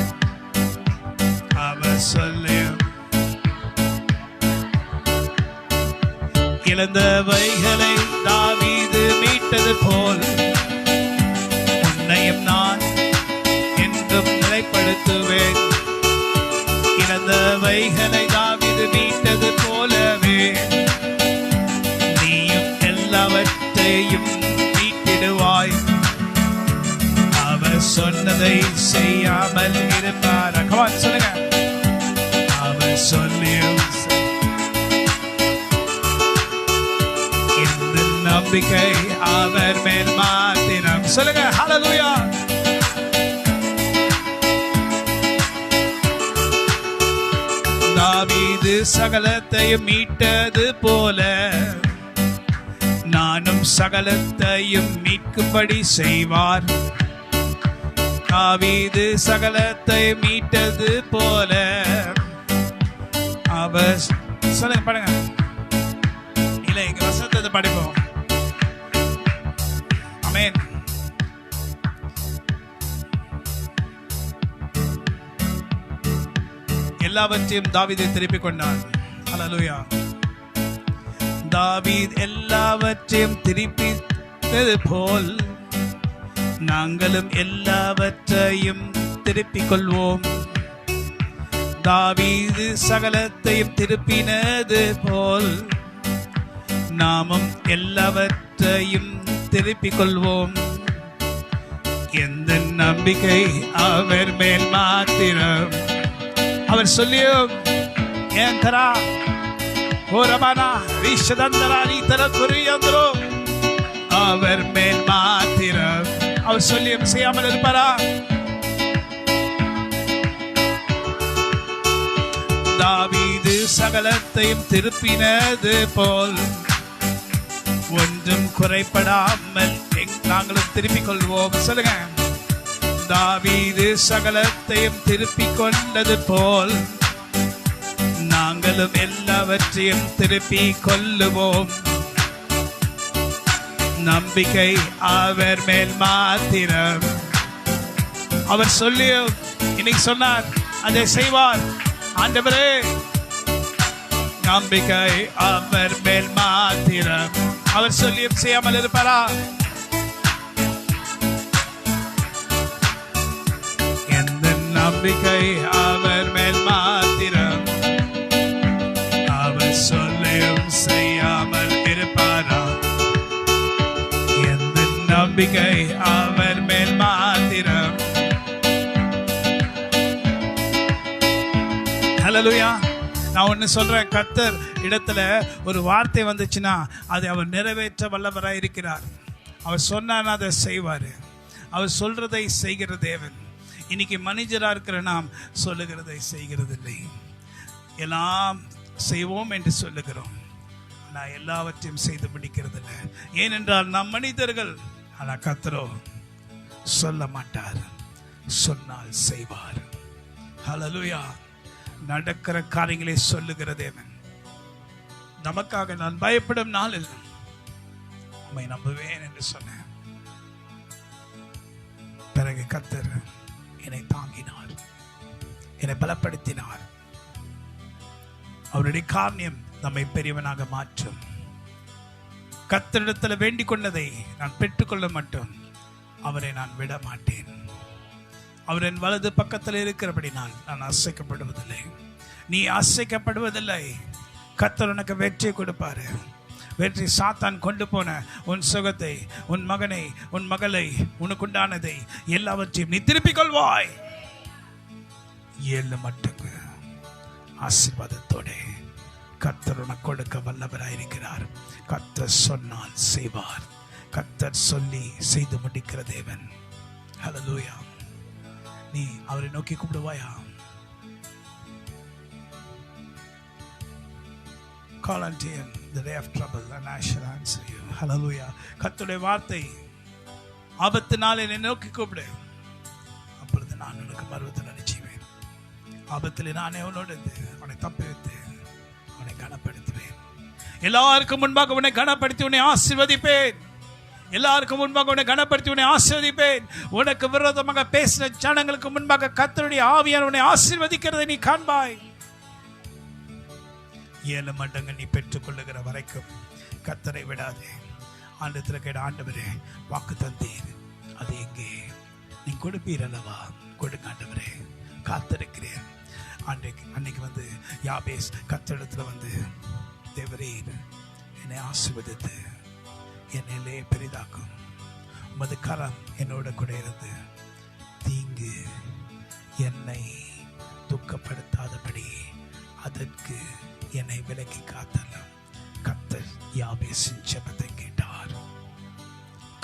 அவர் சொல்லியும் இழந்தவைகளை தாவீது மீட்டது போல் உன்னையும் நான் என்றும் நிலைப்படுத்துவேன். இழந்தவைகளை தாவீது மீட்டது போலவே நீயும் எல்லாவற்றையும் மீட்டிடுவாய். அவர் சொன்னதை செய்யாமல் இருப்பார். சொல்லுங்க. அவர் சொல்லியும் இந்த நம்பிக்கை அவர் மேல் மாத்திரம். சொல்லுங்க ஹல்லேலூயா. தாவீது சகலத்தையும் மீட்டது போல நானும் சகலத்தையும் மீட்கும்படி செய்வார். தாவீது சகலத்தை மீட்டது போல அவர். சொல்லுங்க பாடுங்க. இல்ல இங்க வசனத்தை படிப்போம். ஆமென். எல்லாவற்றையும் தாவீது திருப்பிக் கொண்டான். ஹல்லேலூயா. தாவீது எல்லாவற்றையும் திருப்பித்தது போல் நாங்களும் எல்லாவற்றையும் திருப்பிக் கொள்வோம். தாவீது சகலத்தையும் திருப்பினது போல் நாமும் எல்லாவற்றையும் திருப்பிக் கொள்வோம். எந்த நம்பிக்கை அவர் மேல் மாத்திரம். அவர் சொல்லியும் ஏன் தரா ஓரமானா விஷதந்தரா நீ தர குறியந்தரோ அவர் மேல் மாத்திரம். அவர் சொல்லியும் செய்யாமல் இருப்பாரா? தாவீது சகலத்தையும் திருப்பினது போல் ஒன்றும் குறைபடாமல் நாங்களும் திருப்பிக் கொள்வோம். சொல்லுங்க. தாவீது சகலத்தையும் திருப்பிக் கொண்டது போல் நாங்களும் எல்லாவற்றையும் திருப்பிக் கொள்ளுவோம். நம்பிக்கை அவர் மேல் மாத்திரம். அவர் சொல்லியும் இன்னைக்கு சொன்னார் அதை செய்வார். ஆண்டவரே நம்பிக்கை அவர் மேல் மாத்திரம். அவர் சொல்லியும் செய்யாமல் இருப்பாரா? எந்த நம்பிக்கை அவர் மேல் மாத்திரம். அவர் சொல்லியும் செய்யாமல் இருப்பாரா? எந்த நம்பிக்கை அவர் மேல் மாத்திரம். ஹல்லேலூயா. நான் ஒன்று சொல்றேன். கர்த்தர் இடத்துல ஒரு வார்த்தை வந்துச்சுன்னா அதை அவர் நிறைவேற்ற வல்லவராய் இருக்கிறார். அவர் சொன்னார் அதை செய்வார். அவர் சொல்றதை செய்கிற தேவன். இன்னைக்கு மனிதராக இருக்கிற நாம் சொல்லுகிறதை செய்கிறது இல்லை. எல்லாம் செய்வோம் என்று சொல்லுகிறோம், ஆனால் எல்லாவற்றையும் செய்து முடிக்கிறது இல்லை. ஏனென்றால் நாம் மனிதர்கள். ஆனால் கர்த்தரோ சொல்ல மாட்டார், சொன்னால் செய்வார். ஹல்லேலூயா. நடக்கிற காரியங்களை சொல்லுகிற தேவன். நமக்காக நான் பயப்படும் நாளில் உம்மை நம்புவேன் என்று சொன்னேன். பிறகு கர்த்தர் என்னை தாங்கினார், என்னை பலப்படுத்தினார். அவருடைய காரியம் நம்மை பெரியவனாக மாற்றும். கர்த்தரிடத்தில் வேண்டிக் கொண்டதை நான் பெற்றுக்கொள்ள மாட்டோம். அவரை நான் விட மாட்டேன். அவர் என் வலது பக்கத்தில் இருக்கிறபடினால் நான் அசைக்கப்படுவதில்லை. நீ அசைக்கப்படுவதில்லை. கர்த்தர் உனக்கு வெற்றி கொடுப்பாரு. வெற்றி. சாத்தான் கொண்டு போன உன் சுகத்தை, உன் மகனை, உன் மகளை, உனக்குண்டானதை எல்லாவற்றையும் நீ திருப்பிக் கொள்வாய். 7 மடங்கு ஆசீர்வாதத்தோட கர்த்தர் உனக்கு கொடுக்க வல்லவராயிருக்கிறார். கர்த்தர் சொன்னால் செய்வார். கர்த்தர் சொல்லி செய்து முடிக்கிற தேவன். ஹல்லேலூயா. நீ அவரை நோக்கி கூப்பிடுவாயா? Call unto him the day of trouble and I shall answer you. Hallelujah. கர்த்தருடைய வார்த்தை ஆபத்து நாளில் என்னை நோக்கி கூப்பிடு, அப்பொழுது நான் உனக்கு மறுதல் அளிச்சுவேன். ஆபத்தில் நானே உன்னோடு உன்னை தப்பி வைத்து உன்னை கனப்படுத்துவேன். எல்லாருக்கும் முன்பாக உன்னை கனப்படுத்தி உன்னை ஆசீர்வதிப்பேன். எல்லாருக்கும் முன்பாக உன்னை கனப்படுத்தி உன்னை ஆசீர்வதிப்பேன். உனக்கு விரோதமாக பேசின ஜனங்களுக்கு முன்பாக கர்த்தருடைய ஆவியானவர் உன்னை ஆசீர்வதிக்கிறதை நீ காண்பாய். 7 மடங்கு நீ பெற்றுக் கொள்ளுகிற வரைக்கும் கர்த்தரை விடாதே. ஆண்டத்தில் கேட்ட, ஆண்டவரே வாக்கு தந்தீர், அது எங்கே? நீ கொடுப்பீர் அல்லவா? கொடுங்க ஆண்டவரே, காத்திருக்கிறேன். அன்னைக்கு வந்து யாபேஸ் கர்த்தரிடத்துல வந்து, தேவரீர் என்னை ஆசீர்வதித்து என்னையிலே பெரிதாக்கும், உமது கரம் என்னோட கூட இருந்து தீங்கு என்னை துக்கப்படுத்தாதபடி அதற்கு என்னை விலக்கி காத்தலாம். கர்த்தர் யாபேசின் ஜெபத்தை கேட்டார்.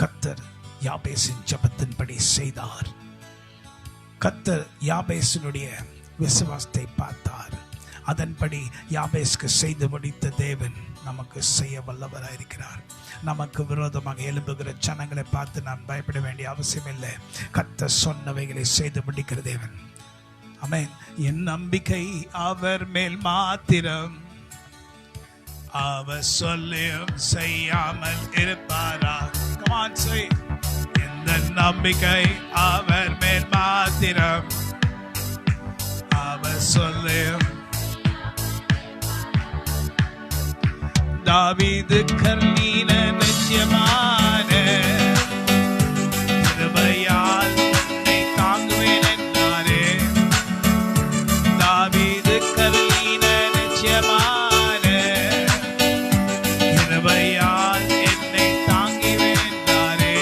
கர்த்தர் யாபேசின் ஜெபத்தின்படி செய்தார். கர்த்தர் யாபேசினுடைய விசுவாசத்தை பார்த்தார். அதன்படி யாபேஸ்க்கு செய்து முடித்த தேவன் நமக்கு செய்ய வல்லவராயிருக்கிறார். நமக்கு விரோதமாக எழும்புகிற ஜனங்களை பார்த்து நாம் பயப்பட வேண்டிய அவசியம் இல்லை. கர்த்தர் சொன்னவைகளை செய்து முடிக்கிற தேவன். ஆமென். என் நம்பிக்கை அவர் மேல் மாத்திரம், அவர் சொல்லியும் செய்யாமல் இருப்பாரா? Come on, say. இந்த நம்பிக்கை அவர் மேல் மாத்திரம், அவர் சொல்லியும். தாவீது கர்ணீன நிச்சயமான கிருபையால் உன்னை தாங்குவேன் என்றாரே. தாவீது கர்ணீன நிச்சயமான கிருபையால் என்னை தாங்குவேன் என்றாரே.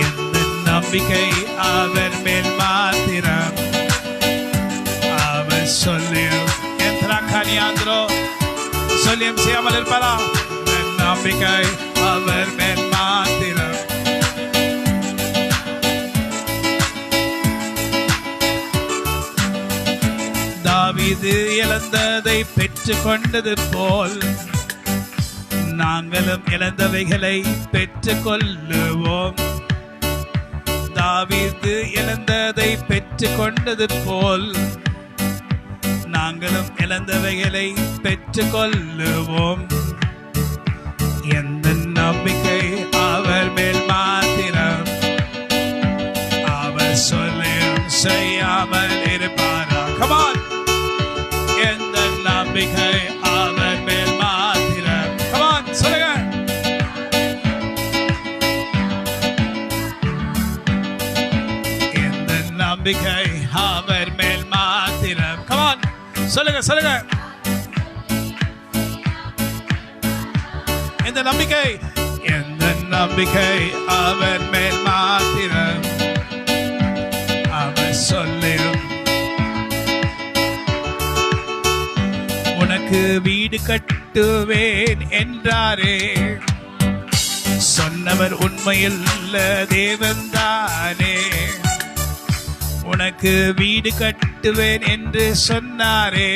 எந்த நம்பிக்கை அவர் மேல் மாத்திரம், அவர் சொல்லியும். எத்ரா கனியாந்திரோ சொல்லியும் செய்யாமல் இருப்பாரா? நம்பிக்கை அவர் மேல் மாத்திரம். தாவீது இழந்ததை பெற்றுக் கொண்டது போல் நாங்களும் இழந்தவைகளை பெற்றுக் கொள்ளுவோம். தாவீது இழந்ததை பெற்றுக் கொண்டது போல் நாங்களும் இழந்தவைகளை பெற்றுக் கொள்ளுவோம். எந்த நம்பிக்கை அவர் மேல் மாத்திரம், அவர் சொல்லியும் செய்யாமல் இருப்பாரா? Come on. எந்த நம்பிக்கை அவர் மேல் மாத்திரம். Come on, சொல்லுங்க. எந்த நம்பிக்கை அவர் மேல் மாத்திரம். Come on, சொல்லுங்க சொல்லுங்க. எந்த நம்பிக்கை, எந்த நம்பிக்கை அவர் மேல் மாத்திரம், அவர் சொல்லியும். உனக்கு வீடு கட்டுவேன் என்றாரே, சொன்னவர் உண்மையில் தேவன்தானே. உனக்கு வீடு கட்டுவேன் என்று சொன்னாரே,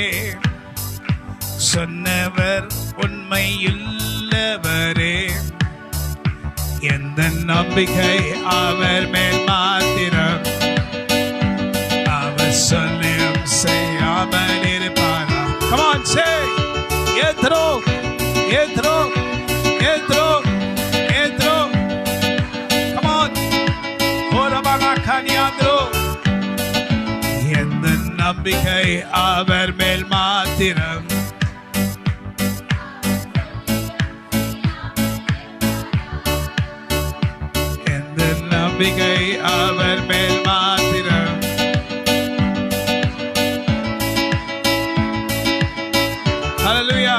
சொன்னவர் உண்மையுள்ளவரே. எந்த நம்பிக்கை அவர் மேல் மாத்திரம், அவர் சொல்லியும் செய்யாமல் இருப்பாரா? Come on, say. ஏத்ரோ ஏத்ரோ ஏத்ரோ ஏத்ரோ. Come on. ஓரபாலா கனியாத்ரோ. எந்த நம்பிக்கை அவர் மேல் மாத்திரம், எந்த நம்பிக்கை அவர் மேல் மாத்திரம். ஹல்லேலூயா.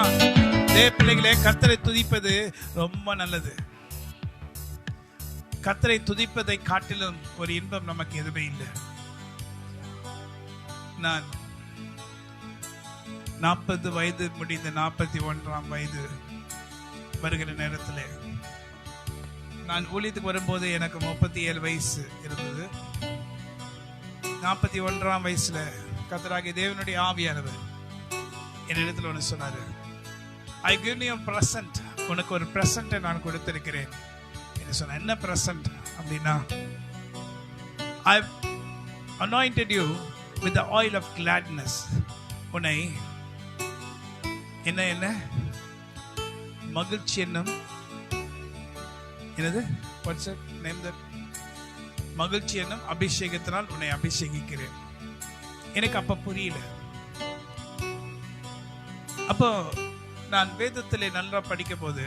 பிள்ளைகளே, கர்த்தரை துதிப்பது ரொம்ப நல்லது. கர்த்தரை துதிப்பதை காட்டிலும் ஒரு இன்பம் நமக்கு எதுவுமே இல்லை. நான் 40 வயது முடிந்த 41ஆம் வயது வருகிற நேரத்தில், நான் ஊழியத்துக்கு வரும்போது எனக்கு 37 வயசு இருந்தது. 41ஆம் வயசுல கர்த்தராகிய தேவனுடைய ஆவியானவர் என்னிடத்தில் ஒன்று சொன்னாரு. I give you a present. உனக்கு ஒரு பிரசன்ட்டை நான் கொடுத்திருக்கிறேன் என்று சொன்ன. என்ன பிரசன்ட் அப்படின்னா, I've anointed you with the oil of gladness. உன்னை என்ன மகிழ்ச்சி என்னும் என்னது what's it name that மகிழ்ச்சி என்னும் அபிஷேகத்தினால் உன்னை அபிஷேகிக்கிறேன். எனக்கு அப்ப புரியல. அப்போ நான் வேதத்திலே நல்லா படிக்க போது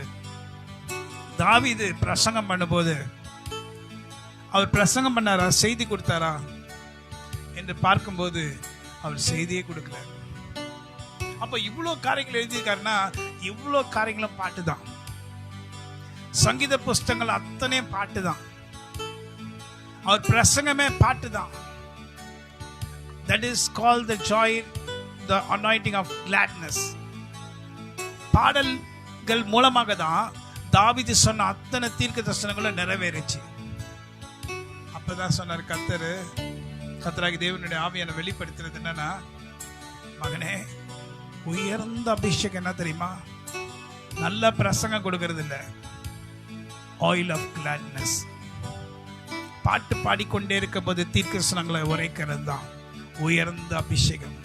தாவீது பிரசங்கம் பண்ணும்போது அவர் பிரசங்கம் பண்ணாரா செய்தி கொடுத்தாரா என்று பார்க்கும்போது அவர் செய்தியே கொடுக்கல. அப்ப இவ்வளோ காரியங்கள் எழுதியிருக்காருன்னா இவ்வளோ காரியங்களும் பாட்டு தான். சங்கீத புஸ்தகங்கள் அத்தனை பாட்டு தான். அவர் பிரசங்கமே பாட்டு தான். That is called the joy, the anointing of gladness. பாடல்கள் மூலமாக தான் தாவீது சொன்ன அத்தனை தீர்க்க தரிசனங்களும் நிறைவேறிச்சு. அப்பதான் சொன்னார் கர்த்தராகிய தேவனுடைய ஆவியான வெளிப்படுத்துறது என்னன்னா, மகனே உயர்ந்த அபிஷேகம் என்ன தெரியுமா? நல்ல பிரசங்கம் கொடுக்கறது இல்லை, ஆயில் ஆஃப் கிளாட்னஸ். பாட்டு பாடிக்கொண்டே இருக்கும் போது தீர்க்கதரிசனங்களை உரைக்கிறது தான் உயர்ந்த அபிஷேகம்.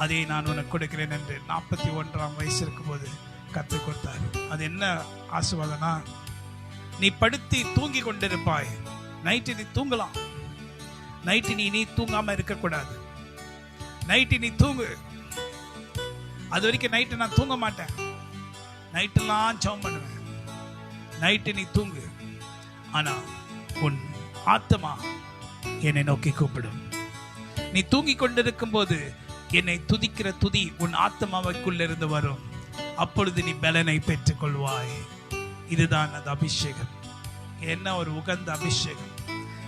அதை நான் உனக்கு கொடுக்கிறேன் என்று 41ஆம் வயசு இருக்கும் போது கற்றுக் கொடுத்தார். அது என்ன ஆசீர்வாதம்னா, நீ படுத்தி தூங்கி கொண்டிருப்பாய். நைட்டு நீ தூங்கலாம். நைட்டு நீ தூங்காம இருக்கக்கூடாது. நைட்டு நீ தூங்கு. அது வரைக்கும் நைட்டு நான் தூங்க மாட்டேன். நைட்டெல்லாம் ஜெபம் பண்ணுவேன். நைட்டு நீ தூங்கு. ஆனா உன் ஆத்மா என்னை நோக்கி கூப்பிடும். நீ தூங்கி கொண்டிருக்கும் போது என்னை துதிக்கிற துதி உன் ஆத்மாவுக்குள்ள இருந்து வரும். அப்பொழுது நீ பலனை பெற்றுக் கொள்வாய். இதுதான் அந்த அபிஷேகம். என்ன ஒரு உகந்த அபிஷேகம்.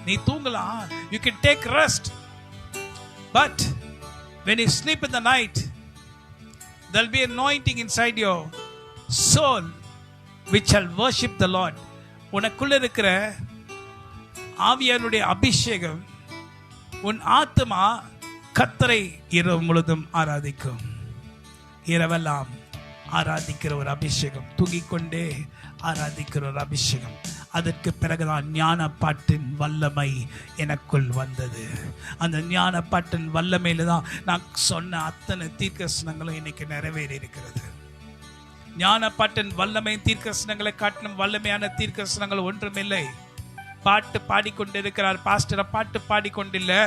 நீ தூங்கலாம், you can take rest, but when you sleep in the night there will be anointing inside your soul which shall worship the Lord. உனக்குள்ள இருக்கிற ஆவியானுடைய அபிஷேகம் உன் ஆத்மா கர்த்தரை இரவு முழுதும் ஆராதிக்கும். இரவெல்லாம் ஆராதிக்கிற ஒரு அபிஷேகம், தூங்கிக்கொண்டே ஆராதிக்கிற ஒரு அபிஷேகம். அதற்கு பிறகுதான் ஞான பாட்டின் வல்லமை எனக்குள் வந்தது. அந்த ஞான பாட்டின் வல்லமையில தான் நான் சொன்ன அத்தனை தீர்க்கதரிசனங்களும் இன்னைக்கு நிறைவேறி இருக்கிறது. ஞான பாட்டின் வல்லமை தீர்க்கதரிசனங்களை காட்டிலும் வல்லமையான தீர்க்கதரிசனங்கள் ஒன்றுமில்லை. பாட்டு பாடிக்கொண்டிருக்கிறார் பாஸ்டர், பாட்டு பாடிக்கொண்டில்லை,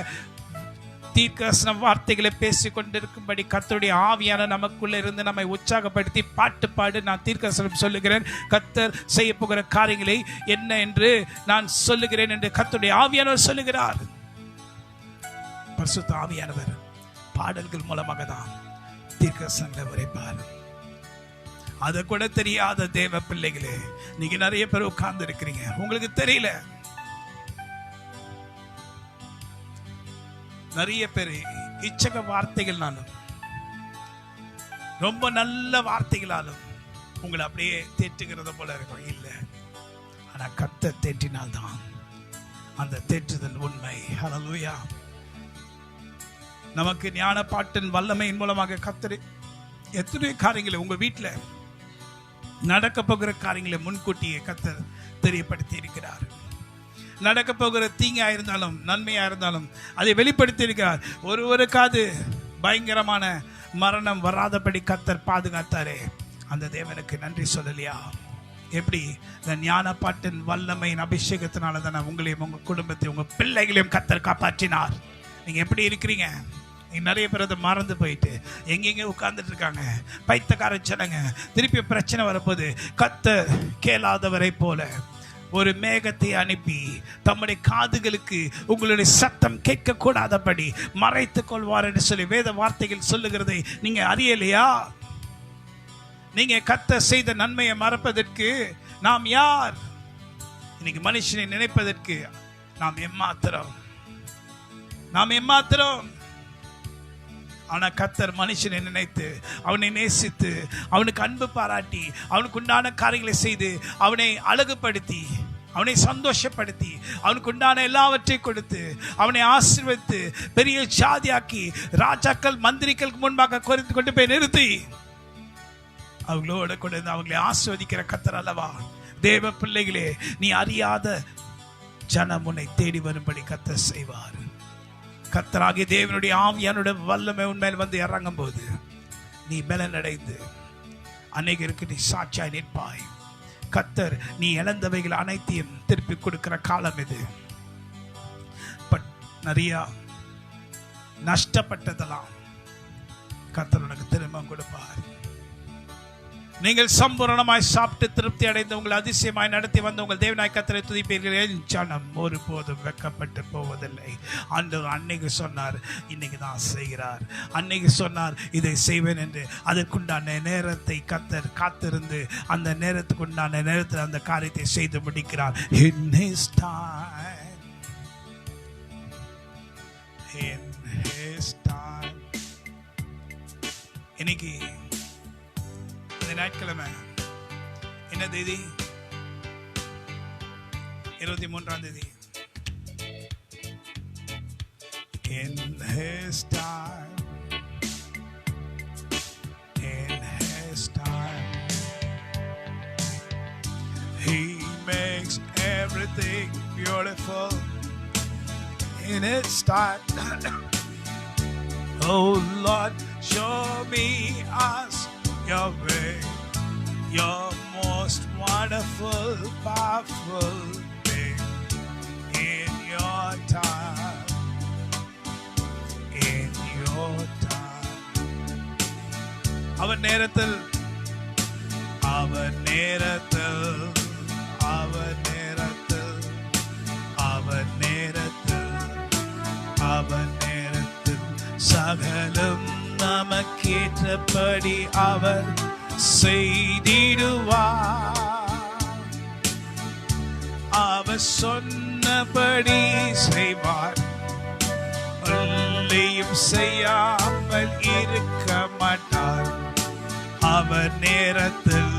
தீர்க்கதரிசன வார்த்தைகளை பேசிக் கொண்டிருக்கும்படி கர்த்தருடைய ஆவியான நமக்குள்ள இருந்து நம்மை உற்சாகப்படுத்தி பாட்டு பாடு. நான் தீர்க்கதரிசனம் சொல்லுகிறேன், கர்த்தர் செய்ய போகிற காரியங்களை என்ன என்று நான் சொல்லுகிறேன் என்று கர்த்தருடைய ஆவியானவர் சொல்லுகிறார். பரிசுத்த ஆவியானவர் பாடல்கள் மூலமாக தான் தீர்க்கதரிசனங்களை உரைப்பார். அதை கூட தெரியாத தேவ பிள்ளைகளே, நீங்க நிறைய பேர் உட்கார்ந்து இருக்கிறீங்க, உங்களுக்கு தெரியல. நிறைய பேர் இச்சக வார்த்தைகள்னாலும் ரொம்ப நல்ல வார்த்தைகளாலும் உங்களை அப்படியே தேற்றுகிறது போல இருக்கும். இல்லை, ஆனா கர்த்தர் தேற்றினால்தான் அந்த தேற்றுதல் உண்மை. ஹல்லேலூயா. நமக்கு ஞான பாட்டின் வல்லமையின் மூலமாக கர்த்தர் எத்தனை காரியங்களை உங்க வீட்டில் நடக்க போகிற காரியங்களை முன்கூட்டியே கர்த்தர் தெரியப்படுத்தி இருக்கிறார். நடக்க போகிற தீங்கா இருந்தாலும் நன்மையா இருந்தாலும் அதை வெளிப்படுத்தி இருக்கிறார். ஒருவருக்காவது பயங்கரமான மரணம் வராதபடி கர்த்தர் பாதுகாத்தாரே, அந்த தேவனுக்கு நன்றி சொல்லலையா? எப்படி? இந்த ஞான பாட்டின் வல்லமையின் அபிஷேகத்தினால தானே உங்களையும் உங்க குடும்பத்தையும் உங்க பிள்ளைகளையும் கர்த்தர் காப்பாற்றினார். நீங்க எப்படி இருக்கிறீங்க? நிறைய பேர் அதை மறந்து போயிட்டு எங்கெங்க உட்கார்ந்துட்டு இருக்காங்க. பைத்தியக்கார ஜனங்க. திருப்பி பிரச்சனை வரப்போது கர்த்தர் கேளாதவரை போல ஒரு மேகத்தை அனுப்பி தம்முடைய காதுகளுக்கு உங்களுடைய சத்தம் கேட்க கூடாதபடி மறைத்துக் கொள்வார் என்று சொல்லி வேத வார்த்தைகள் சொல்லுகிறதை நீங்க அறியலையா? நீங்க கர்த்தர் செய்த நன்மையை மறப்பதற்கு நாம் யார்? இன்னைக்கு மனுஷனை நினைப்பதற்கு நாம் எம்மாத்திரம். ஆனா கர்த்தர் மனுஷனை நினைத்து அவனை நேசித்து அவனுக்கு அன்பு பாராட்டி அவனுக்கு உண்டான காரியங்களை செய்து அவனை அழகுபடுத்தி அவனை சந்தோஷப்படுத்தி அவனுக்கு உண்டான எல்லாவற்றையும் கொடுத்து அவனை ஆசீர்வதித்து பெரிய சாதியாக்கி ராஜாக்கள் மந்திரிகளுக்கு முன்பாக குறித்து கொண்டு போய் நிறுத்தி அவங்களோட கொண்டு அவங்களை ஆசீர்வதிக்கிற கர்த்தர் அல்லவா? தேவ பிள்ளைகளே, நீ அறியாத ஜனம் உன்னை தேடி வரும்படி கர்த்தர் செய்வார். கர்த்தராகிய தேவனுடைய ஆவியானுடைய வல்லமை உண்மையில் வந்து இறங்கும் போது நீ பலன் அடைந்து அநேகருக்கு நீ சாட்சியாய் நிற்பாய். கர்த்தர் நீ இழந்தவைகள் அனைத்தையும் திருப்பி கொடுக்கிற காலம் இது. பட் நிறைய நஷ்டப்பட்டதெல்லாம் கர்த்தர் உனக்கு திரும்ப கொடுப்பார். நீங்கள் சம்பூரணமாய் சாப்பிட்டு திருப்தி அடைந்து உங்களை அதிசயமாய் நடத்தி வந்த உங்கள் தேவனாய் கர்த்தரை துதிப்பீர்கள். என் ஜனம் ஒருபோதும் வெட்கப்பட்டு போவதில்லை. ஆண்டவர் அன்னைக்கு சொன்னார், இன்னைக்கு தான் செய்கிறார். அன்னைக்கு சொன்னார் இதை செய்வேன் என்று. அதற்குண்டான நேரத்தை கர்த்தர் காத்திருந்து அந்த நேரத்துக்கு உண்டான நேரத்தில் அந்த காரியத்தை செய்து முடிக்கிறார். In his time, in his time. இன்னைக்கு ஞாயிற்றுக்கிழமை என்ன தேதி? 23 In his time, in his time, he makes everything beautiful. In his time, oh Lord, show me us your way, your most wonderful, powerful way. In your time, in your time. அவர் நேரத்தில், அவர் நேரத்தில், அவர் நேரத்தில், அவர் நேரத்தில், அவர் நேரத்தில் சகலம் நமக்கேற்றபடி அவர் செய்திடுவார். அவர் சொன்னபடி செய்வார். ஒன்றையும் செய்யாமல் இருக்க மாட்டார். அவர் நேரத்தில்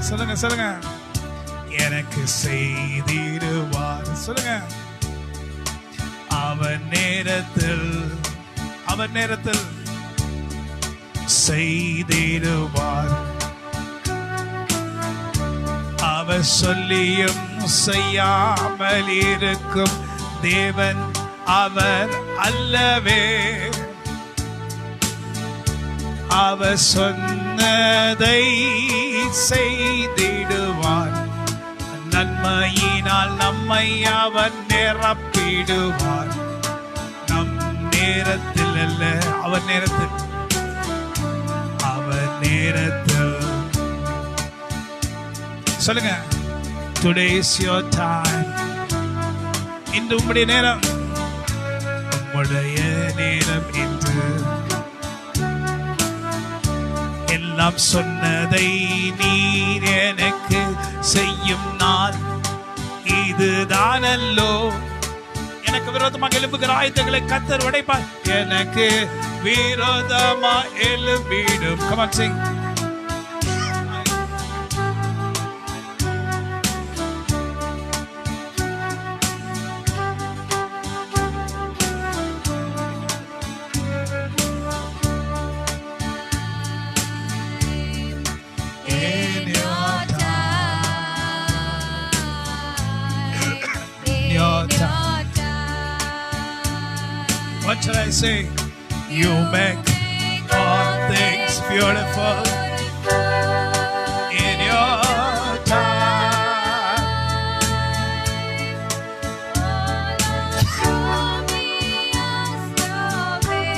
சொல்லுங்க சொல்லுங்க எனக்கு செய்திடுவார். சொல்லுங்க அவர் நேரத்தில், அவர் நேரத்தில் செய்திடுவார். அவர் சொல்லியும் செய்யாமல் இருக்கும் தேவன் அவர் அல்லவே. அவர் சொன்னதை செய்திடுவார். நன்மையினால் நம்மை அவர் நிரப்பிடுவார். நம் நேரத்தில் அல்ல, அவர் நேரத்தில், அவர் நேரத்தில். சொல்லுங்க, today is your time. இன்று உம்முடைய நேரம், உம்முடைய நேரம் இன்று. எல்லாம் சொன்னதை நீர் எனக்கு செய்யும் நாள் இதுதானல்லோ. எனக்கு விரோதமாக எழுப்புகிற ஆயுதங்களை கர்த்தர் உடைப்பார். எனக்கு விரோதமா எழும்பிடும். Come on, sing. What shall I say? You make all things beautiful in your time. Show me us the way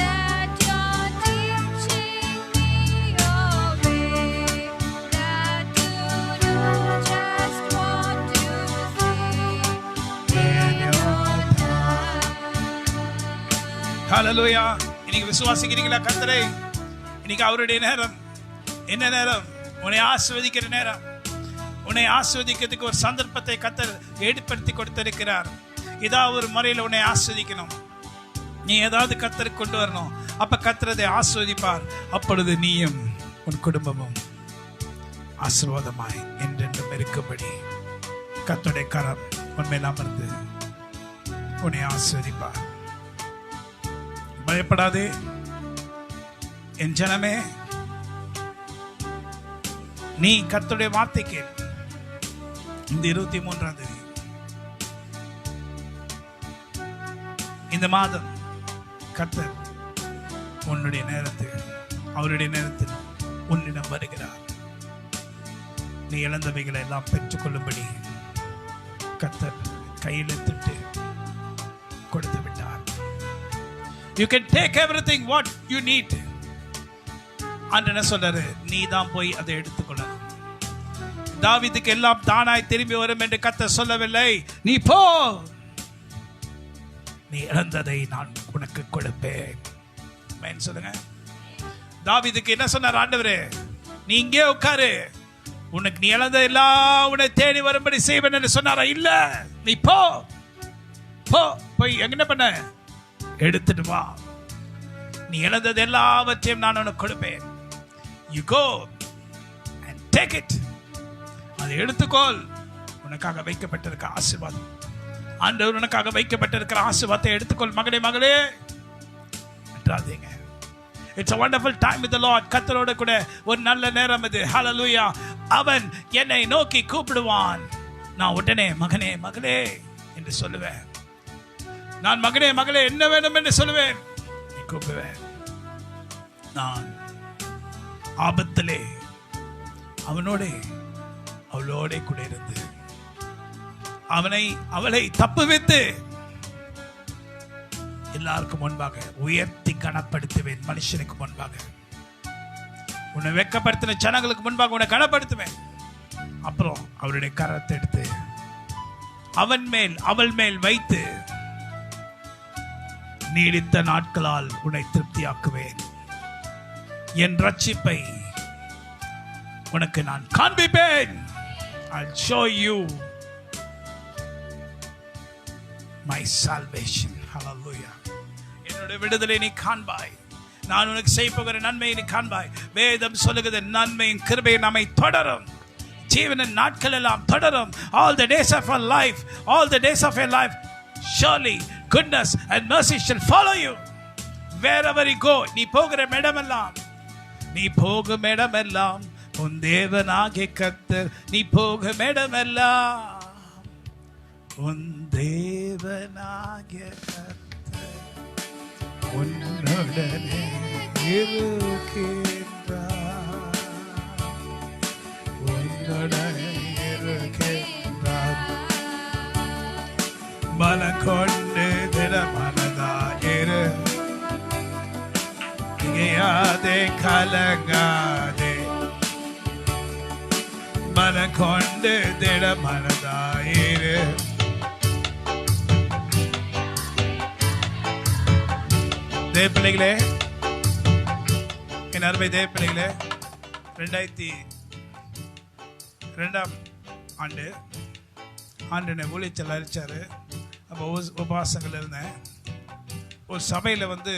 that you're teaching me your way, that you know just what to say in your time. Hallelujah. இன்னைக்கு விசுவாசிக்கிறீங்களா கர்த்தரை? இன்னைக்கு அவருடைய நேரம். என்ன நேரம்? உன்னை ஆசீர்வதிக்கிற நேரம். உன்னை ஆசீர்வதிக்கிறதுக்கு ஒரு சந்தர்ப்பத்தை கர்த்தர் ஏற்படுத்தி கொடுத்திருக்கிறார். ஏதாவது ஒரு முறையில் உன்னை ஆசீர்வதிக்கணும். நீ ஏதாவது கர்த்தருக்கு கொண்டு வரணும். அப்ப கர்த்தர் அதை ஆசீர்வதிப்பார். அப்பொழுது நீயும் உன் குடும்பமும் ஆசீர்வாதமாய் என்றென்றும் இருக்கும்படி கர்த்தருடைய கரம் உன்மேல் அமர்ந்து உன்னை ஆசீர்வதிப்பார். பயப்படாதே என் ஜனமே, நீ கர்த்தருடைய வார்த்தை கேள். இந்த 23ஆம் தேதி இந்த மாதம் கர்த்தர் உன்னுடைய நேரத்தில், அவருடைய நேரத்தில் உன்னிடம் வருகிறார். நீ இழந்தவைகளை எல்லாம் பெற்றுக்கொள்ளும்படி கர்த்தர் கையில் திட்டு கொடுத்து விட்டார். You can take everything what you need. ஆண்டவர் என்ன சொல்றாரு? நீ தான் போய் அதை எடுத்துக்கொள்ளணும். தாவீதுக்கு எல்லாம் தானாய் திரும்பி வரும் என்று கர்த்தர் சொல்லவில்லை. நீ போ, நீ இழந்ததை நான் உனக்கு கொடுப்பேன். ஆமென் சொல்லுங்க. தாவீதுக்கு என்ன சொன்னார் ஆண்டவரே? நீ இங்கே உட்காரு, உனக்கு நீ இழந்த எல்லாம் உன்னை தேடி வரும்படி செய்வேன் என்று சொன்னாரா? இல்ல, நீ போ, போ, போய் என்ன பண்ண? எடுத்துட்டு வா. நீ இழந்தது எல்லாவற்றையும் நான் உனக்கு கொடுப்பேன். You go and take it. அதை எடுத்துக்கொள். உனக்காக வைக்கப்பட்டிருக்க ஆசீர்வாதம், ஆண்டவர் உனக்காக வைக்கப்பட்டிருக்கிற ஆசீர்வாதத்தை எடுத்துக்கொள். மகனே மகளே, விட்டுறாதீங்க. It's a wonderful time with the Lord. கர்த்தரோட கூட ஒரு நல்ல நேரம் இது. Hallelujah. அவன் என்னை நோக்கி கூப்பிடுவான், நான் உடனே மகனே மகளே என்று சொல்லுவேன். நான் மகனே மகளே என்ன வேணும் என்று சொல்லுவேன். நீ கூப்பிடுவேன். நான் ஆபத்திலே அவனோட அவளோட கூட இருந்து அவளை தப்புவித்து எல்லாருக்கும் முன்பாக உயர்த்தி கனப்படுத்துவேன். மனுஷனுக்கு முன்பாக, உன்னை வெட்கப்படுத்தின ஜனங்களுக்கு முன்பாக உன்னை கனப்படுத்துவேன். அப்புறம் அவருடைய கரத்தை எடுத்து அவன் மேல் அவள் மேல் வைத்து நீடித்த நாட்களால் உன்னை திருப்தியாக்குவேன். என் ரட்சிப்பை உனக்கு நான் காண்பிப்பேன். I'll show you my salvation. Hallelujah. என்னுடைய விடுதலை நீ காண்பாய். நான் உனக்கு செய்ய போகிற நன்மையை நீ காண்பாய். வேதம் சொல்லுகிறது, நன்மையும் கிருபையும் நம்மை தொடரும், ஜீவனின் நாட்கள் எல்லாம் தொடரும். All the days of our life, all the days of your life, surely goodness and mercy shall follow you wherever you go. நீ போகிற இடமெல்லாம், நீ போகும் இடமெல்லாம் உன் தேவனாகிய கர்த்தர், நீ போகும் இடமெல்லாம் உன் தேவனாகிய கர்த்தர் உன்னுடனே இருக்கின்றார், உன்னுடனே இருக்கின்றார். பலம் கொண்டு திடமனதாயிரு, திகையாதே கலங்காதே. பலம் கொண்டு திடமனதாயிரு. தேவ பிள்ளைகளே, என் அருமை தேவ பிள்ளைகளே, 2002 ஆண்டு ஆண்டனை ஊழியத்தில் அரிச்சாரு. அப்போ உபவாசங்கள் இருந்தேன். ஒரு சபையில் வந்து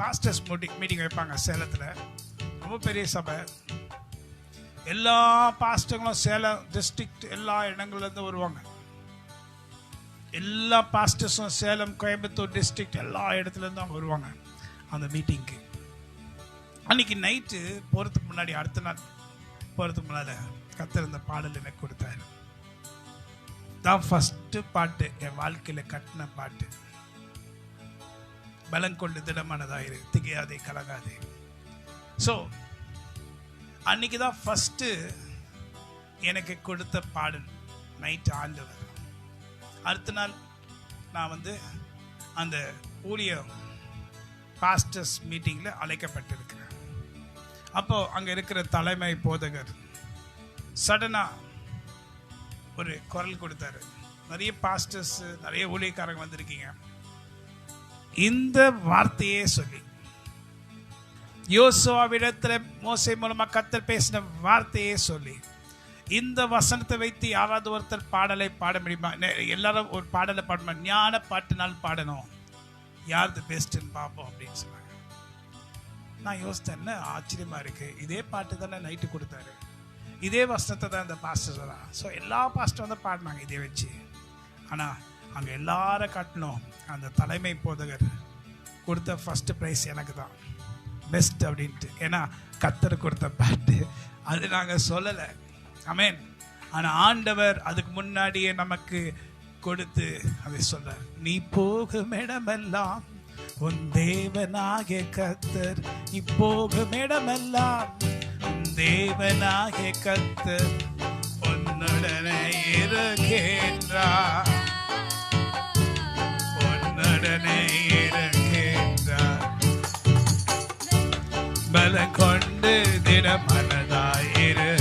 பாஸ்டர்ஸ் மீட்டிங் வைப்பாங்க சேலத்தில். ரொம்ப பெரிய சபை. எல்லா பாஸ்டர்களும் சேலம் டிஸ்ட்ரிக்ட் எல்லா இடங்கள்லேருந்து வருவாங்க. எல்லா பாஸ்டர்ஸும் சேலம், கோயம்புத்தூர் டிஸ்ட்ரிக்ட் எல்லா இடத்துலேருந்து அவங்க வருவாங்க அந்த மீட்டிங்க்கு. அன்னைக்கு நைட்டு போகிறதுக்கு முன்னாடி, அடுத்த நாள் போகிறதுக்கு முன்னால் கர்த்தர் இந்த பாடல் எனக்கு கொடுத்தாரு. தான் ஃபஸ்ட்டு பாட்டு, என் வாழ்க்கையில் கட்டின பாட்டு. பலம் கொண்டு திடமானதாயிரு, திகையாதே கலங்காதே. ஸோ அன்னைக்கு தான் ஃபஸ்ட்டு எனக்கு கொடுத்த பாடல் நைட்டு ஆண்டவர். அடுத்த நாள் நான் வந்து அந்த ஊழிய பாஸ்டர்ஸ் மீட்டிங்கில் அழைக்கப்பட்டிருக்கிறேன். அப்போது அங்கே இருக்கிற தலைமை போதகர் சடனாக ஒரு குரல் கொடுத்தாரு. நிறைய பாஸ்டர்ஸ், நிறைய ஊழியக்காரங்க வந்திருக்கீங்க, இந்த வார்த்தையே சொல்லி, யோசுவாவிடத்தில் மோசே மூலமா கர்த்தர் பேசின வார்த்தையே சொல்லி, இந்த வசனத்தை வைத்து யாராவது ஒருத்தர் பாடலை பாட முடியுமா? எல்லாரும் ஒரு பாடலை பாடணுமா? ஞான பாட்டுனால் பாடணும், யார் தி பெஸ்ட்னு பார்ப்போம் அப்படின்னு சொன்னாங்க. நான் யோசித்தேன், என்ன ஆச்சரியமா இருக்கு, இதே பாட்டு தானே நைட்டு கொடுத்தாரு, இதே வசனத்தை தான் இந்த பாஸ்டர் தான். ஸோ எல்லா பாஸ்டரும் வந்து பாடினாங்க இதே வச்சு. ஆனால் அங்கே எல்லாரும் காட்டணும், அந்த தலைமை போதகர் கொடுத்த ஃபஸ்ட்டு ப்ரைஸ் எனக்கு தான், பெஸ்ட் அப்படின்ட்டு. ஏன்னா கர்த்தர் கொடுத்த பாட்டு அது நாங்கள் சொல்லலை. ஆமென். ஆனால் ஆண்டவர் அதுக்கு முன்னாடியே நமக்கு கொடுத்து அதை சொல்ல, நீ போகும் இடமெல்லாம் உன் தேவனாகிய கர்த்தர், நீ போகும் இடமெல்லாம் உன் தேவனாகிய கர்த்தர் உன்னுடனே இருக்கின்றார், உன்னுடனே இருக்கின்றார். பலம் கொண்டு திடமனதாயிரு,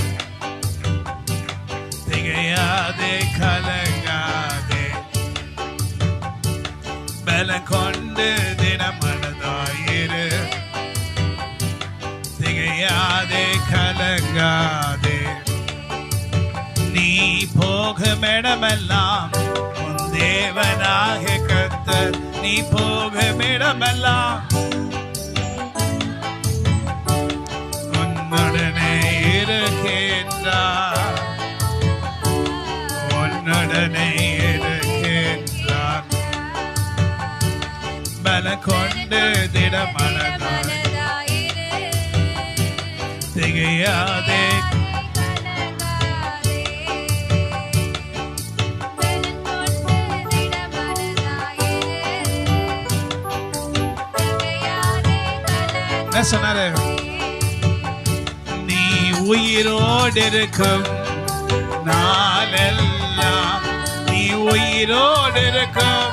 திகையாதே கலங்காதே. பலம் கொண்டு திடமனதாயிரு, திகையாதே கலங்காதே. நீ போகும் இடமெல்லாம் உன் தேவனாகிய கர்த்தர், நீ போகும் இடமெல்லாம் உன்னுடனே இருக்கின்றார், உன்னுடனே இருக்கின்றார். பலம் கொண்டு திடமனதாயிரு, திகையாதே. என்ன சொன்னாரு? நீ உயிரோடு இருக்கும் நாளெல்லாம், நீ உயிரோடு இருக்கும்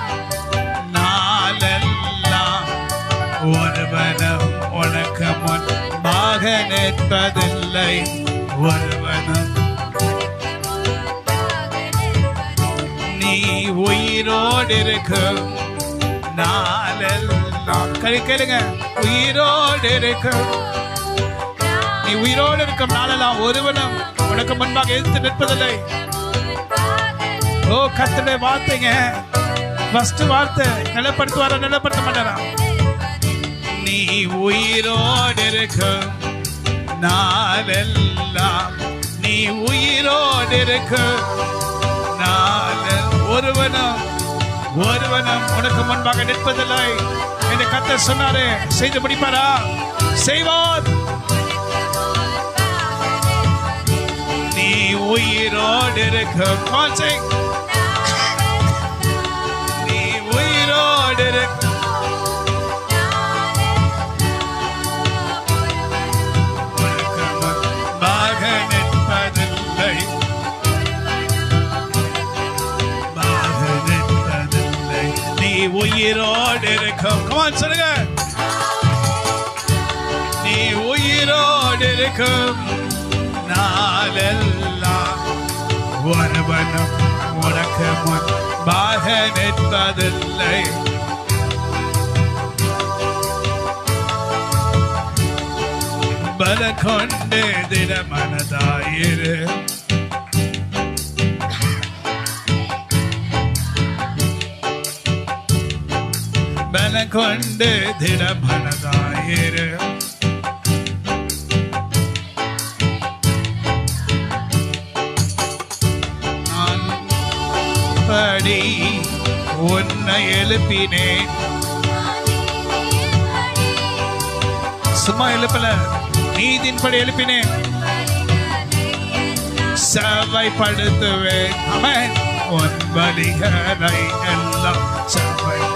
நாளெல்லாம் ஒருவனும் உனக்கு முன்பாக நிற்பதில்லை, ஒருவனும். நீ உயிரோடு இருக்கும் நாளெல்லாம், கேளுங்க, உயிரோடு இருக்கும், நீ உயிரோடு இருக்கும் நாளெல்லாம் ஒருவனும் உனக்கு முன்பாக எதிர்த்து நிற்பதில்லை. ஓ, கர்த்தருடைய வார்த்தைங்க. ஃபர்ஸ்ட் வார்த்தை நிலப்படுத்துவாரா, நிலப்படுத்த மாட்டாரா? நீ உயிரோடு இருக்கும் நாளெல்லாம், நீ உயிரோடு இருக்கும் நாளெல்லாம் ஒருவனும் உனக்கு முன்பாக நிற்பதில்லை என்று கர்த்தர் சொன்னாரே. செய்து முடிப்பாரா? செய்வார். நீ உயிரோடு இருக்கும், நீ உயிரோடு இருக்கும், உனக்கு முன்பாக நிற்பதில்லை, நீ உயிரோடு இருக்கும். சொல்லுங்க, நீ உயிரோடு இருக்கும் நாளெல்லாம் ஒருவனும் உனக்கு முன்பாக நிற்பதில்லை. பலம் கொண்டு திடமனதாயிரு, பலம் கொண்டு திடமனதாயிரு. நான் படி உன்னை எழுப்பினேன், சும்மா எழுப்பல, நீதின்படி எழுப்பினேன், செவ்வாய்ப்படுத்துவேன். ஆமென். உன் பலிகளை எல்லாம் செவ்வாய்.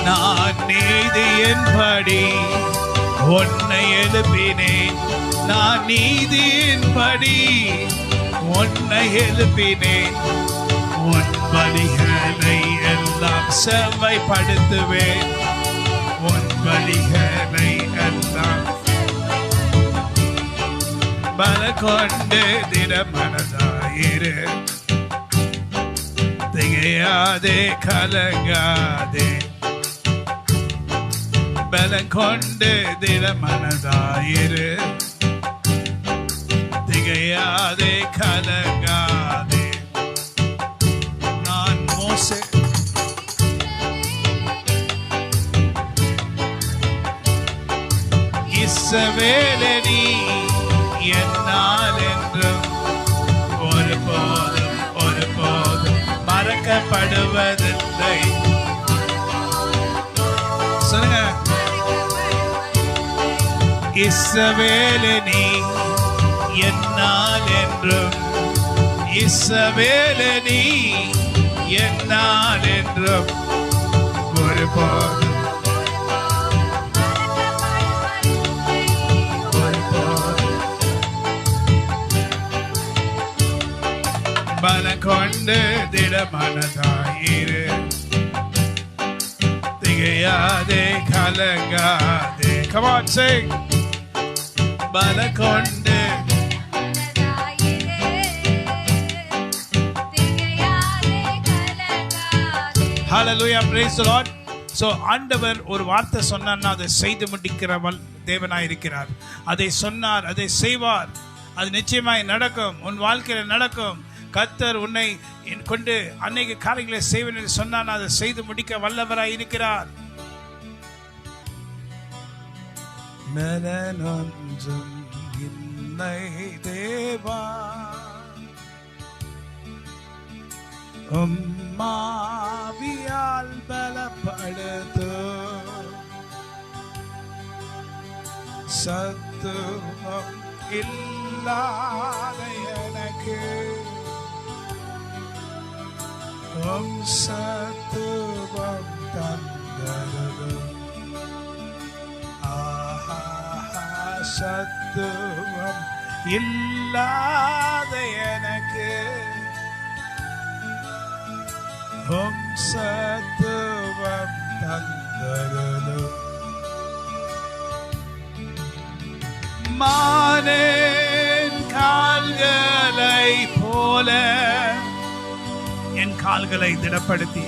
நான் நீதியின்படி உன்னை எழுப்பினேன், நான் நீதியின்படி உன்னை எழுப்பினேன், உன் பலிகளை எல்லாம் செவ்வாய்ப்படுத்துவேன், உன் பலிகளை எல்லாம். பலம் கொண்டு திடமனதாயிரு, திகையாதே கலங்காதே. பலம் கொண்டு திடமனதாயிரு, திகையாதே கலங்காதே. நான் மோசே இஸ்ரவேலே, நீ என்னால் என்றும் ஒருபோதும் மறக்கப்படுவதில்லை. சொல்லுங்க, இஸ்ரவேலே, நீ என்னால் என்றும், இஸ்ரவேலே, நீ என்னால் என்றும் ஒருபோதும் பலம் கொண்டு திடமனதாயிரு, திகையாதே கலங்காதே. Come on, sing. பலம் கொண்டு Hallelujah, praise the Lord. So ஆண்டவர் ஒரு வார்த்தை சொன்னார்னா அதை செய்து முடிக்கிறவள் தேவனாய் இருக்கிறார். அதை சொன்னார், அதை செய்வார். அது நிச்சயமாய் நடக்கும், உன் வாழ்க்கையில் நடக்கும். கர்த்தர் உன்னை கொண்டு அநேக காரியங்களை செய்வேன் என்று சொன்னார், அதை செய்து முடிக்க வல்லவராய் இருக்கிறார். நலனொன்றும் இல்லை தேவா, உம்மாவியால் பலப்படுத்து, சத்துவம் இல்லாத எனக்கு சத்துவம் தந்தருளும். ஆஹா, சத்துவம் இல்லாத எனக்கு சத்துவம் தந்தருளும். மானின் கால்களை போல என் கால்களை திடப்படுத்தி,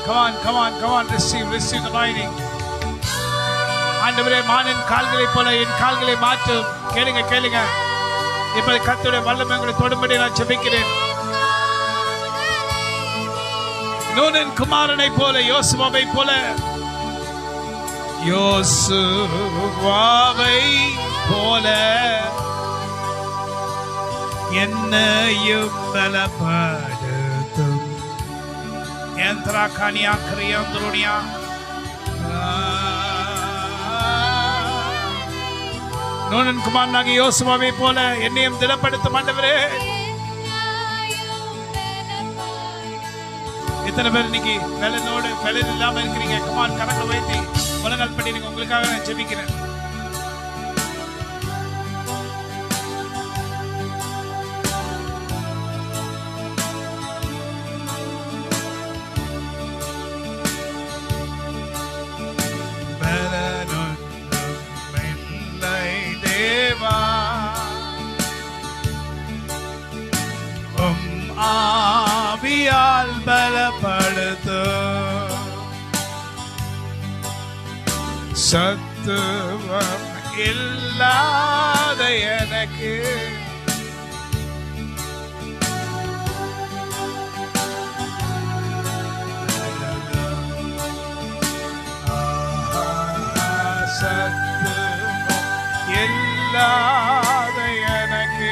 come on, come on, come on, receive the anointing. ஆண்டவரே, மானின் கால்களை போல என் கால்களை மாற்றும். கேளுங்க கேளுங்க, இப்ப கர்த்தருடைய வல்லமை உங்களை தொடும்படி நான் ஜெபிக்கிறேன். நூனின் குமாரனை போல, யோசுவாவை போல, யோசுவாவை போல என்னையும் பலப்படுத்தும். எந்திரா கானியா கிரியாந்துருணியா நூனின் குமாரனாகிய யோசுவாவை போல என்னையும் திடப்படுத்தும். ஆண்டவரே, எத்தனை பேர் இன்னைக்கு பலனோடு பலன் இல்லாம இருக்கிறீங்க? குமார் கணக்கு வைத்து உலகால் பண்ணி உங்களுக்காக நான் ஜெபிக்கிறேன். ஆவியால் பலப்படுத்து, சத்துவம் இல்லாத எனக்கு சத்துவம் இல்லாத எனக்கு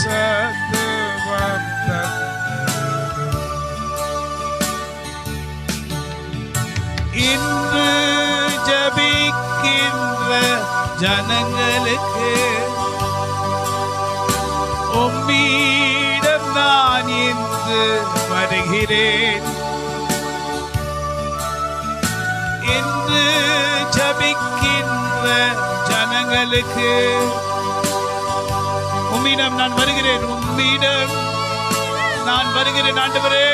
சத்துவம் தந்தருளும். இன்று ஜபிக்கின்ற ஜனங்களுக்கு உம்மிடம் நான் இன்று வருகிறேன். இன்று ஜபிக்கின்ற ஜனங்களுக்கு உம்மிடம் நான் வருகிறேன். உம்மிடம் நான் வருகிறேன். ஆண்டவரே,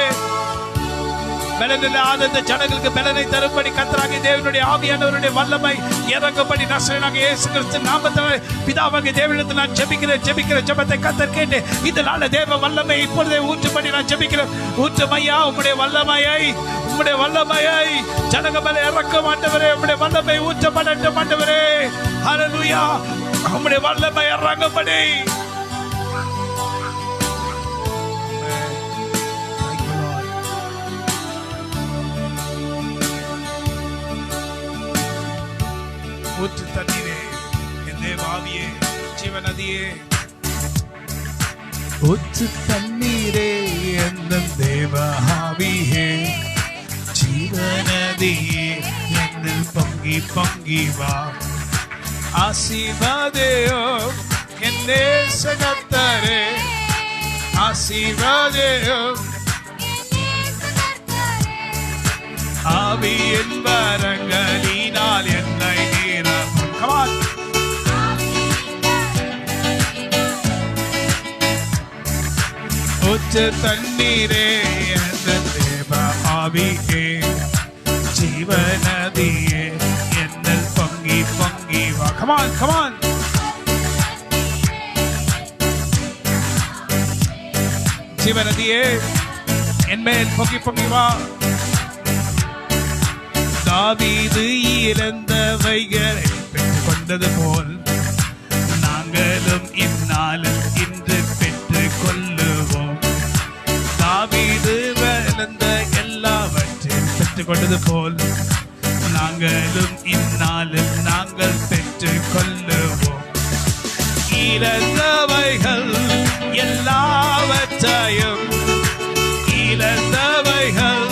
பலனில்லாத இந்த ஜனங்களுக்கு பலனை தரும்படி கர்த்தராகிய தேவனுடைய ஆவியானவருடைய வல்லமை இறங்கும்படி நசரேயனாகிய இயேசு கிறிஸ்து நாமத்தில் பிதாவாகிய தேவனிடத்தில் நான் ஜெபிக்கிறேன். ஜெபத்தை கர்த்தர் கேட்டு இதனால தேவ வல்லமை இப்பொழுதே ஊற்றும்படி நான் ஜெபிக்கிறேன். ஊற்றுமையா உம்முடைய வல்லமையை ஜனங்க மேல இறக்கும். ஆண்டவரே, உம்முடைய வல்லமை ஊற்றப்படட்டும். ஆண்டவரே, ஹல்லேலூயா, உம்முடைய வல்லமை இறங்கும்படி. ஊற்று தண்ணீரே, என் தேவாவியே, ஜீவநதியே, ஊற்று தண்ணீரே, என் தேவாவியே, ஜீவநதியே, என்னில் பொங்கி பொங்கி வா. ஆசீர்வாதேயும் என் நேசகத்தரே, ஆசீர்வாதேயும் ஆவியின் வரங்களினால் என்னை நிரப்பும். Come on. ஊற்று தண்ணீரே என்ற தேவ ஆவியே, ஜீவநதியே என்னில் பொங்கி பொங்கி வா. Come on, come on. ஜீவநதியே என்மேல் பொங்கி பொங்கி வா. தாவீது இழந்தவைகளை பெற்றுக் கொண்டது போல் நாங்களும் இந்நாளில் இன்று பெற்றுக் கொள்ளுவோம். தாவீது இழந்த எல்லாவற்றையும் பெற்றுக் கொண்டது போல் நாங்களும் இந்நாளில் நாங்கள் பெற்றுக் கொள்ளுவோம். இழந்தவைகள் எல்லாவற்றையும், இழந்தவைகள்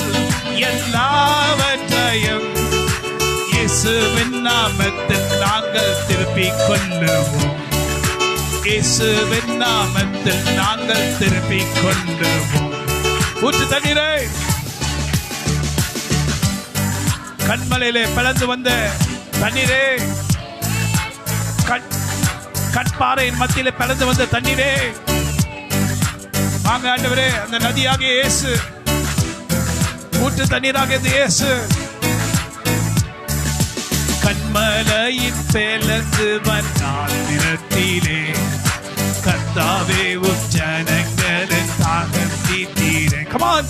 எல்லாவற்றையும் இயேசுவின் நாமத்தில் நாங்கள் திருப்பிக் கொள்ளுவோம். இயேசுவின் நாமத்தில் நாங்கள் திருப்பிக் கொள்ளுவோம். ஊற்று தண்ணீரே, கண்மலையிலே பிளந்து வந்த தண்ணீரே, கட்பாறையின் மத்தியிலே பிளந்து வந்த தண்ணீரே, வாங்க ஆண்டவரே. அந்த நதியாகிய இயேசு, ஊற்று தண்ணீராகிய இயேசு, கண்மலையின் பிளந்து வந்தால் நிறத்திலே கர்த்தாவே உம் ஜனங்களின் தாகம் தீர்த்தீரே. Come on.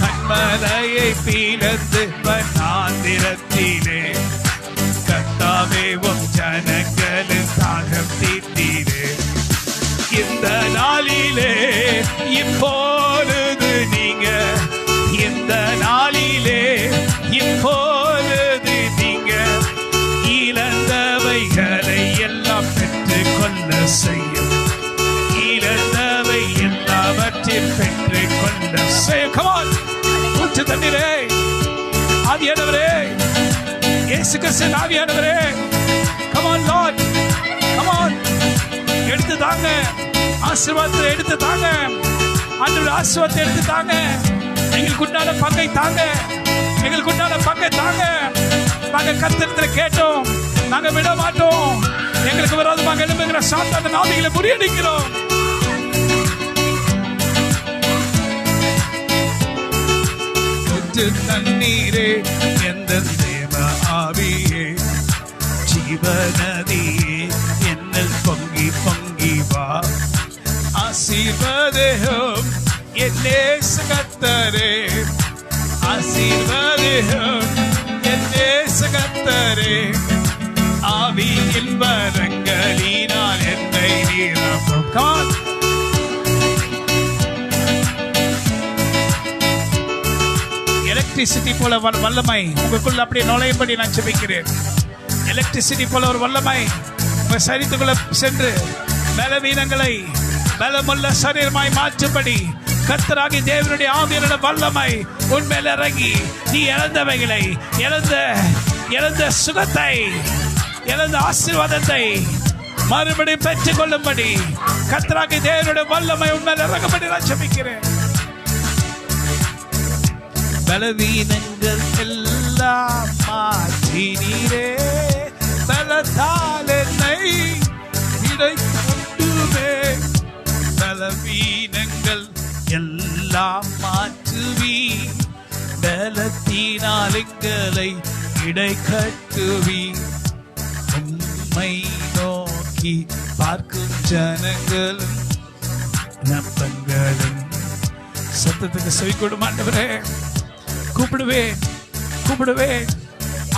கண்மலையை பிளந்து வந்தால் நிறத்திலே கர்த்தாவே உம் ஜனங்களின் தாகம் தீர்த்தீரே. இந்த நாளிலே இப்பொழுது நீங்க, இந்த நாளிலே இப்பொழுது நீங்க இழந்தவைகளை எல்லாம் பெற்றுக் கொள்ள செய்யும். இழந்தவை எல்லாவற்றையும் பெற்றுக் கொள்ள செய்யும். Come on. ஊற்று தண்ணீரே, ஆவியானவரே, இயேசு கிறிஸ்துவின் ஆவியானவரே, come on Lord, come on. எடுத்து தாங்க, ஆசீர்வாதத்தை எடுத்து தாங்க, ஆண்டவரே ஆசீர்வாதத்தை எடுத்து தாங்க. எங்களுக்கு உண்டான பங்கை தாங்க, எங்களுக்கு உண்டான பங்கை தாங்க. நாங்க கர்த்தரிடத்தில் கேட்டோம், நாங்க விட மாட்டோம். எங்களுக்கு விரோதமாக எழும்புகிற சாத்தான ஆவிகளை முறியடிக்கிறோம். ஊற்று தண்ணீரே எந்த தேவ ஆவியே, ஜீவநதியே என்னில் பொங்கி பொங்கி வா. ஆசீர்வாதேயும் என் நேசகத்தரே, ஆசீர்வாதேயும் என் நேசகத்தரே, ஆவியின் வரங்களினால் என்னை நிரப்பும். God. எலக்ட்ரிசிட்டி போல வல்லமை உங்களுக்குள்ள அப்படியே நுழையும்படி நான் ஜெபிக்கிறேன். எலக்ட்ரிசிட்டி போல ஒரு வல்லமை உங்க சரீரத்துக்குள்ள சென்று பலவீனங்களை பலமுள்ள சரீரமாய் மாற்றும்படி கர்த்தராகிய தேவனுடைய ஆவியான வல்லமை உன்மேல் இறங்கி நீ இழந்தவைகளை, இழந்த சுகத்தை, இழந்த ஆசீர்வாதத்தை மறுபடியும் பெற்றுக் கொள்ளும்படி கர்த்தராகிய தேவனுடைய வல்லமை உன்மேல் இறங்கும்படி நான் ஜெபிக்கிறேன். பலவீனங்கள் எல்லாம் மாற்றினீரே, பலத்தால் என்னை இடைக்கட்டுவே. பலவீனங்கள் எல்லாம் மாற்றுவி, பலத்தினால் எங்களை இடைக்கட்டுவி. உம்மை நோக்கி பார்க்கும் ஜனங்களும் நம்பங்களும் சத்தத்துக்கு செவி கொடும் ஆண்டவரே. கூப்பிடுவேன், கூப்பிடுவேன்,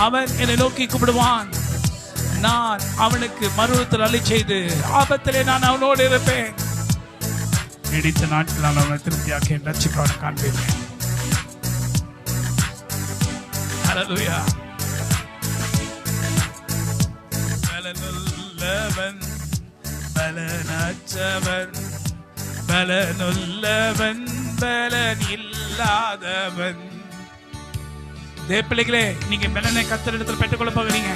அவன் என்னை நோக்கி கூப்பிடுவான். நான் அவனுக்கு மறுத்தல் அழி செய்து ஆபத்திலே நான் அவனோடு இருப்பேன். நீடித்த நாட்கள் நான் அவனை திருப்தியாக்கி என் ரட்சிப்பான காண்பேன். ஹல்லேலூயா. பலனுள்ளவன் பலனற்றவன், பலனுள்ளவன் பலன் இல்லாதவன், தேவ பிள்ளைகளே, நீங்க பலனை கர்த்தரிடத்தில் பெற்றுக்கொள்ள போகிறீங்க.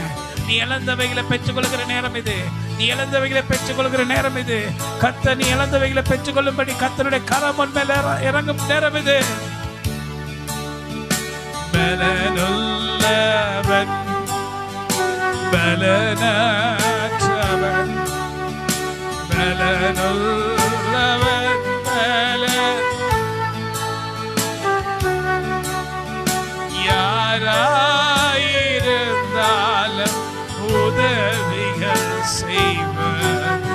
நீ இழந்தவைகளை பெற்றுக்கொள்கிற நேரம் இது. நீ இழந்தவைகளை பெற்றுக்கொள்கிற நேரம் இது. கர்த்தர் நீ இழந்தவைகளை பெற்றுக்கொள்ளும்படி கர்த்தருடைய கரம் உன் மேல் இறங்கும் நேரம் இது. பலனுள்ளவன் பலனற்றவன், பலனுள்ளவன் யாராயிருந்தாலும் உதவிகள் செய்வர்.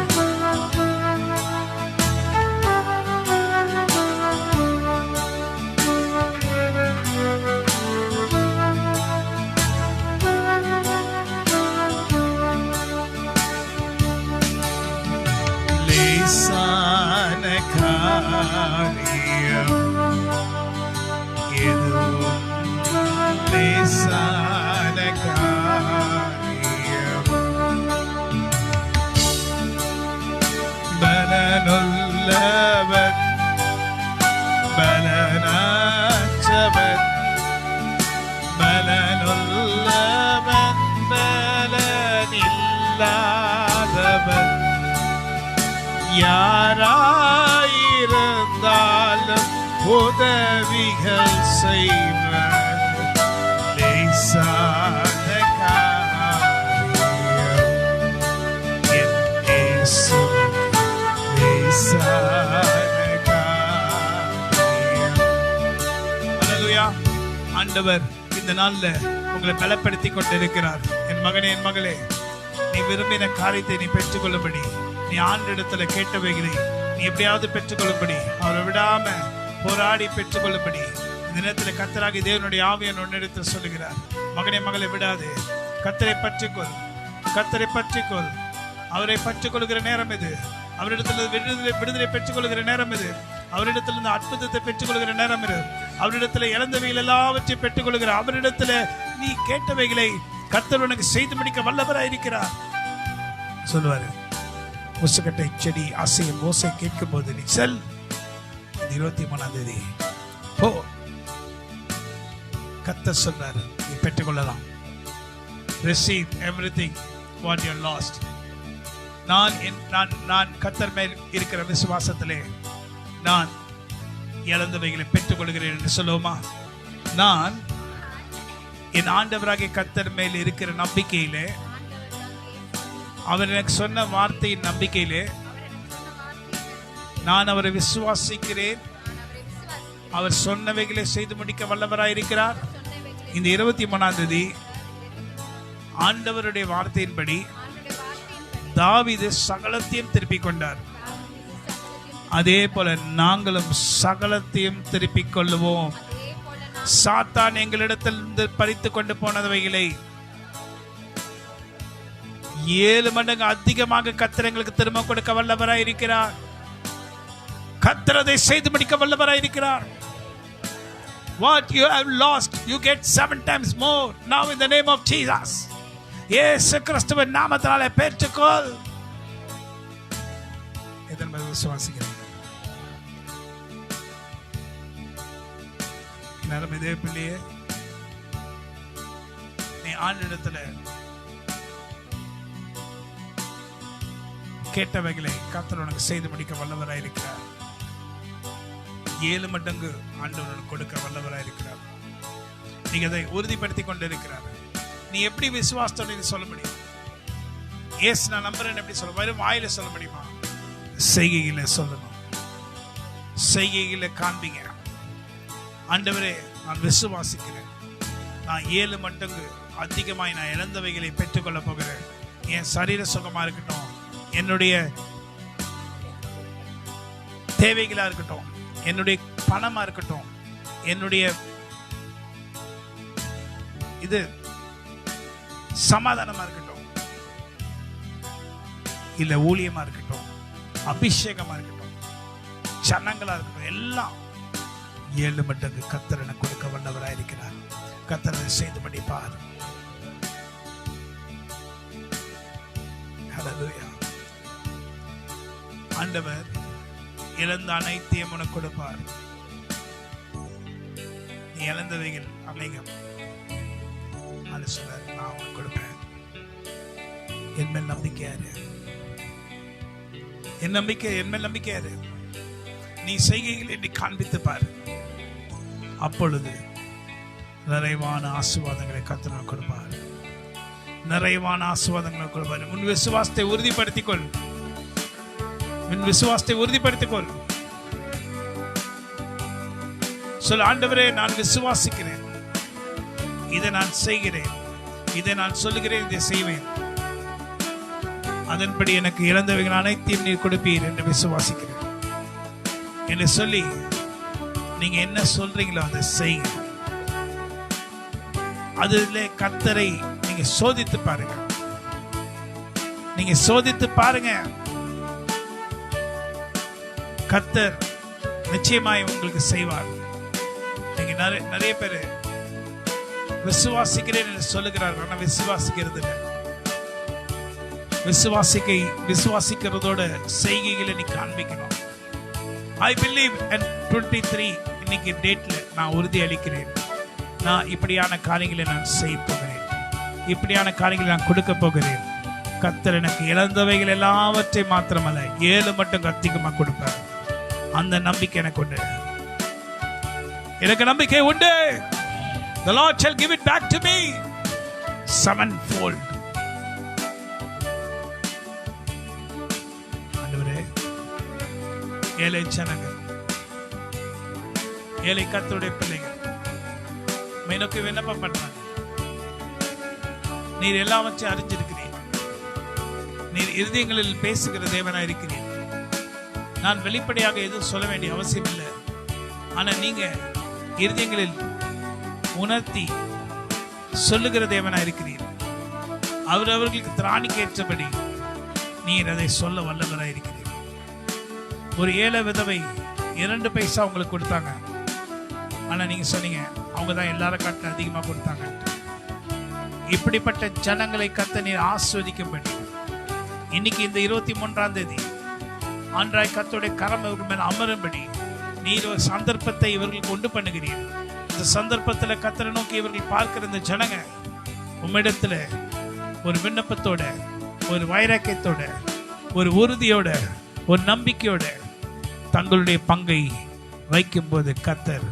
லேசான காரியம் எதுவும், லேசான காரியம். பலனுள்ளவன் பலனற்றவன், பலனுள்ளவன் பலனில்லாதவன் யாராயிருந்தாலும் உதவிகள் செய்வர். லேசான காரியம் என் இயேசு, லேசான காரியம். அல்லேலூயா. ஆண்டவர் இந்த நாள்ல உங்களை பலப்படுத்தி கொண்டிருக்கிறார். என் மகனே, என் மகளே, நீ விரும்பின காரியத்தை நீ பெற்றுக்கொள்ளும்படி, நீ ஆண்டவரிடத்துல கேட்டவைகளை நீ எப்படியாவது பெற்றுக்கொள்ளும்படி, அவரை விடாம போராடி பெற்றுக்கொள்ளும்படி இந்த நேரத்தில் கர்த்தராகிய தேவனுடைய ஆவியானவர் உன்னிடத்தில் சொல்லுகிறார். மகனே, மகளை விடாது. கர்த்தரை பற்றிக்கொள், கர்த்தரை பற்றிக்கொள். அவரை பற்றிக்கொள்கிற நேரம் இது. அவரிடத்தில் விடுதலை பெற்றுக்கொள்கிற நேரம் இது. அவரிடத்தில் அற்புதத்தை பெற்றுக்கொள்கிற நேரம் இது. அவரிடத்தில் இழந்தவைகள் எல்லாவற்றையும் பெற்றுக்கொள்கிற, அவரிடத்தில் நீ கேட்டவைகளை கர்த்தர் உனக்கு செய்து முடிக்க வல்லவராயிருக்கிறார். சொல்லுவாரு, முசுக்கட்டை செடி அசையும் ஓசை கேட்கும் போது நீ செல். 23ஆம் தேதி போ. கர்த்தர் சொன்னார், நீ பெற்றுக்கொள்ளலாம். Receive everything what you lost. நான் கர்த்தர் மேல் இருக்கிற விசுவாசத்திலே நான் இழந்தவைகளை பெற்றுக்கொள்கிறேன் என்று சொல்லுவோமா? நான் என் ஆண்டவராகிய கர்த்தர் மேல் இருக்கிற நம்பிக்கையிலே, அவர் எனக்கு சொன்ன வார்த்தையின் நம்பிக்கையிலே நான் அவரை விசுவாசிக்கிறேன். அவர் சொன்னவைகளை செய்து முடிக்க வல்லவராயிருக்கிறார். இந்த 23ஆம் தேதி ஆண்டவருடைய வார்த்தையின்படி தாவீது சகலத்தையும் திருப்பிக் கொண்டார். அதே போல நாங்களும் சகலத்தையும் திருப்பிக் கொள்ளுவோம். சாத்தான் எங்களிடத்திலிருந்து பறித்து கொண்டு போனவைகளை 7 மடங்கு அதிகமாக கர்த்தர் எங்களுக்கு திரும்ப கொடுக்க வல்லவராய் இருக்கிறார். கர்த்தர் அதை செய்து முடிக்க வல்லவராய் இருக்கிறார். What you have lost, you get 7 times more now in the name of Jesus. இயேசு கிறிஸ்துவின் நாமத்தினாலே பெற்றுக்கொள். இதன் மேல் விசுவாசிக்கிறேன். நேரம் இதே பிள்ளையே, நீ ஆண்டவரிடத்துல கேட்டவைகளை கர்த்தர் உனக்கு செய்து முடிக்க வல்லவராயிருக்கிறார். 7 மடங்கு ஆண்டவர் கொடுக்க வல்லவராயிருக்கிறார். நீங்க அதை உறுதிப்படுத்தி கொண்டிருக்கிறார். நீ எப்படி விசுவாசத்தோட சொல்ல முடியும்? ஏசு நான் நம்புறேன் எப்படி சொல்ல? வெறும் வாயில சொல்ல முடியுமா? செய்கைகளை சொல்லணும். செய்கைகளை காண்பீங்க. ஆண்டவரே, நான் விசுவாசிக்கிறேன். நான் 7 மடங்கு அதிகமாய் நான் இழந்தவைகளை பெற்றுக்கொள்ள போகிறேன். என் சரீர சுகமா இருக்கட்டும், என்னுடைய தேவைகளா இருக்கட்டும், என்னுடைய பணமா இருக்கட்டும், என்னுடைய இது சமாதானமா இருக்கட்டும், இல்ல ஊழியமா இருக்கட்டும், அபிஷேகமா இருக்கட்டும், சனங்களா இருக்கட்டும், எல்லாம் 7 மடங்கு கர்த்தர் எனக்கு கொடுக்க வல்லவராயிருக்கிறார். கர்த்தர் அதை செய்து முடிப்பார். ஹல்லேலூயா. ஆண்டவர் இழந்த அனைத்தையும் உனக்கு கொடுப்பார். நீ இழந்தவைகள் அநேகம். அது சொல்றாரு, நான் உனக்கு கொடுப்பேன். என் மேல் நம்பிக்கையாரு, என் மேல் நம்பிக்கையாரு. நீ செய்கைகளை நீ காண்பித்து பாரு. அப்பொழுது நிறைவான ஆசீர்வாதங்களை கர்த்தர் கொடுப்பார். நிறைவான ஆசீர்வாதங்களை கொடுப்பார். உன் விசுவாசத்தை உறுதிப்படுத்திக் கொள். உன் விசுவாசத்தை உறுதிப்படுத்திக் கொள். சொல், ஆண்டவரே நான் விசுவாசிக்கிறேன், இதை நான் செய்கிறேன், இதை நான் சொல்லுகிறேன், இதை செய்வேன். அதன்படி எனக்கு இழந்தவைகள் அனைத்தையும் நீர் கொடுப்பீர் என்று விசுவாசிக்கிறேன் என்று சொல்லி நீங்க என்ன சொல்றீங்களோ அதை செய்யுங்க. அதுல கர்த்தரை நீங்க சோதித்து பாருங்க. நீங்க சோதித்து பாருங்க. கர்த்தர் நிச்சயமாய் உங்களுக்கு செய்வார். நீங்க நிறைய பேர் விசுவாசிக்கிறேன் என்று சொல்லுகிறார்கள், ஆனா விசுவாசிக்கிறது இல்லை. விசுவாசிக்கிறதோட செய்கைகளை நீ காண்பிக்கணும். I believe and 23 இன்னைக்கு டேட்ல நான் உறுதி அளிக்கிறேன், நான் இப்படியான காரியங்களை நான் செய்ய போகிறேன், இப்படியான காரியங்களை நான் கொடுக்க போகிறேன். கர்த்தர் எனக்கு இழந்தவைகள் எல்லாவற்றை மாத்திரமல்ல 7 மட்டும் அதிகமாக கொடுப்பார். அந்த நம்பிக்கை எனக்கு உண்டு. எனக்கு நம்பிக்கை உண்டு. The Lord shall give it back to me sevenfold. ஏழை ஜனங்கள், ஏழை கர்த்தருடைய பிள்ளைகள் மேனோக்கி விண்ணப்பம் பண்றாங்க. நீர் எல்லாவற்றையும் அறிஞ்சிருக்கிறீர். நீர் இருதயங்களில் பேசுகிற தேவனா இருக்கிறீர். நான் வெளிப்படையாக எதுவும் சொல்ல வேண்டிய அவசியம் இல்லை. ஆனா நீங்க இருதயங்களில் உணர்த்தி சொல்லுகிற தேவனா இருக்கிறீர். அவர்களுக்கு திராணிக்கு ஏற்றபடி நீர் அதை சொல்ல வல்லவராக இருக்கிறீர். ஒரு ஏழை விதவை 2 பைசா உங்களுக்கு கொடுத்தாங்க. ஆனா நீங்க சொன்னீங்க அவங்க தான் எல்லாரும் காட்டிலும் அதிகமா கொடுத்தாங்க. இப்படிப்பட்ட ஜனங்களை கர்த்தர் நீர் ஆஸ்வதிக்கும்படி இன்னைக்கு இந்த 23ஆம் தேதி ஆண்டவராய் கர்த்தருடைய கரம் இவர்கள் மேல் அமரும்படி நீர் ஒரு சந்தர்ப்பத்தை இவர்களுக்கு உண்டு பண்ணுகிறீர். இந்த சந்தர்ப்பத்தில் கர்த்தரை நோக்கி இவர்கள் பார்க்கிற இந்த ஜனங்க உம்மிடத்துல ஒரு விண்ணப்பத்தோட, ஒரு வைராக்கியத்தோட, ஒரு உறுதியோட, ஒரு நம்பிக்கையோட தங்களுடைய பங்கை வைக்கும் போது கர்த்தர்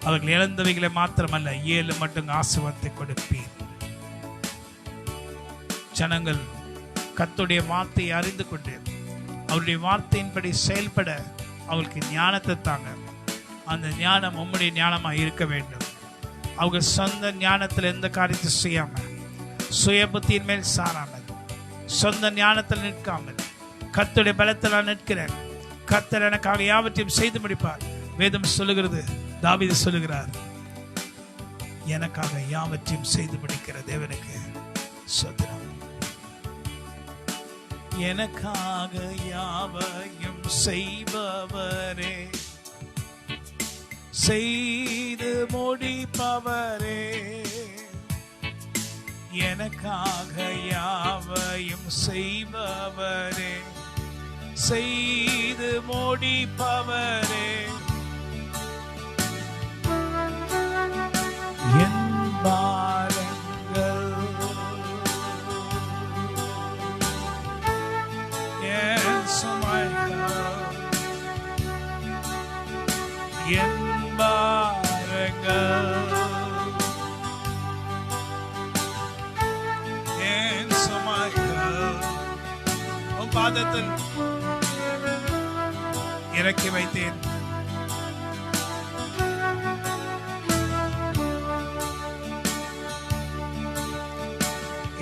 அவர்கள் இழந்தவைகளை மாத்திரமல்ல 7 மட்டும் ஆசீர்வாதத்தை கொடுப்பீர். ஜனங்கள் கர்த்தருடைய வார்த்தையை அறிந்து கொண்டு அவருடைய வார்த்தையின்படி செயல்பட அவர்களுக்கு ஞானத்தை தாங்க. அந்த ஞானம் உம்முடைய ஞானமா இருக்க வேண்டும். அவங்க சொந்த ஞானத்தில் எந்த காரியத்தை செய்யாமல், சுய புத்தியின் மேல் சாராமல், சொந்த ஞானத்தில் நிற்காமல் கர்த்தருடைய பலத்தில் நான் நிற்கிறேன், கர்த்தர் எனக்காக யாவற்றையும் செய்து முடிப்பார். வேதம் சொல்லுகிறது, தாவீது சொல்லுகிறார், எனக்காக யாவற்றையும் செய்து முடிக்கிற தேவனுக்கு ஸ்தோத்திரம். எனக்காக யாவையும் செய்பவரே, செய்து முடிப்பவரே, எனக்காக யாவையும் செய்பவரே, செய்து முடிப்பவரே, என் பாரங்கள் என் சுமைகள், என் பாரங்கள் என் சுமைகள் உன் பாதத்தில் இறக்கி வைத்தேன்.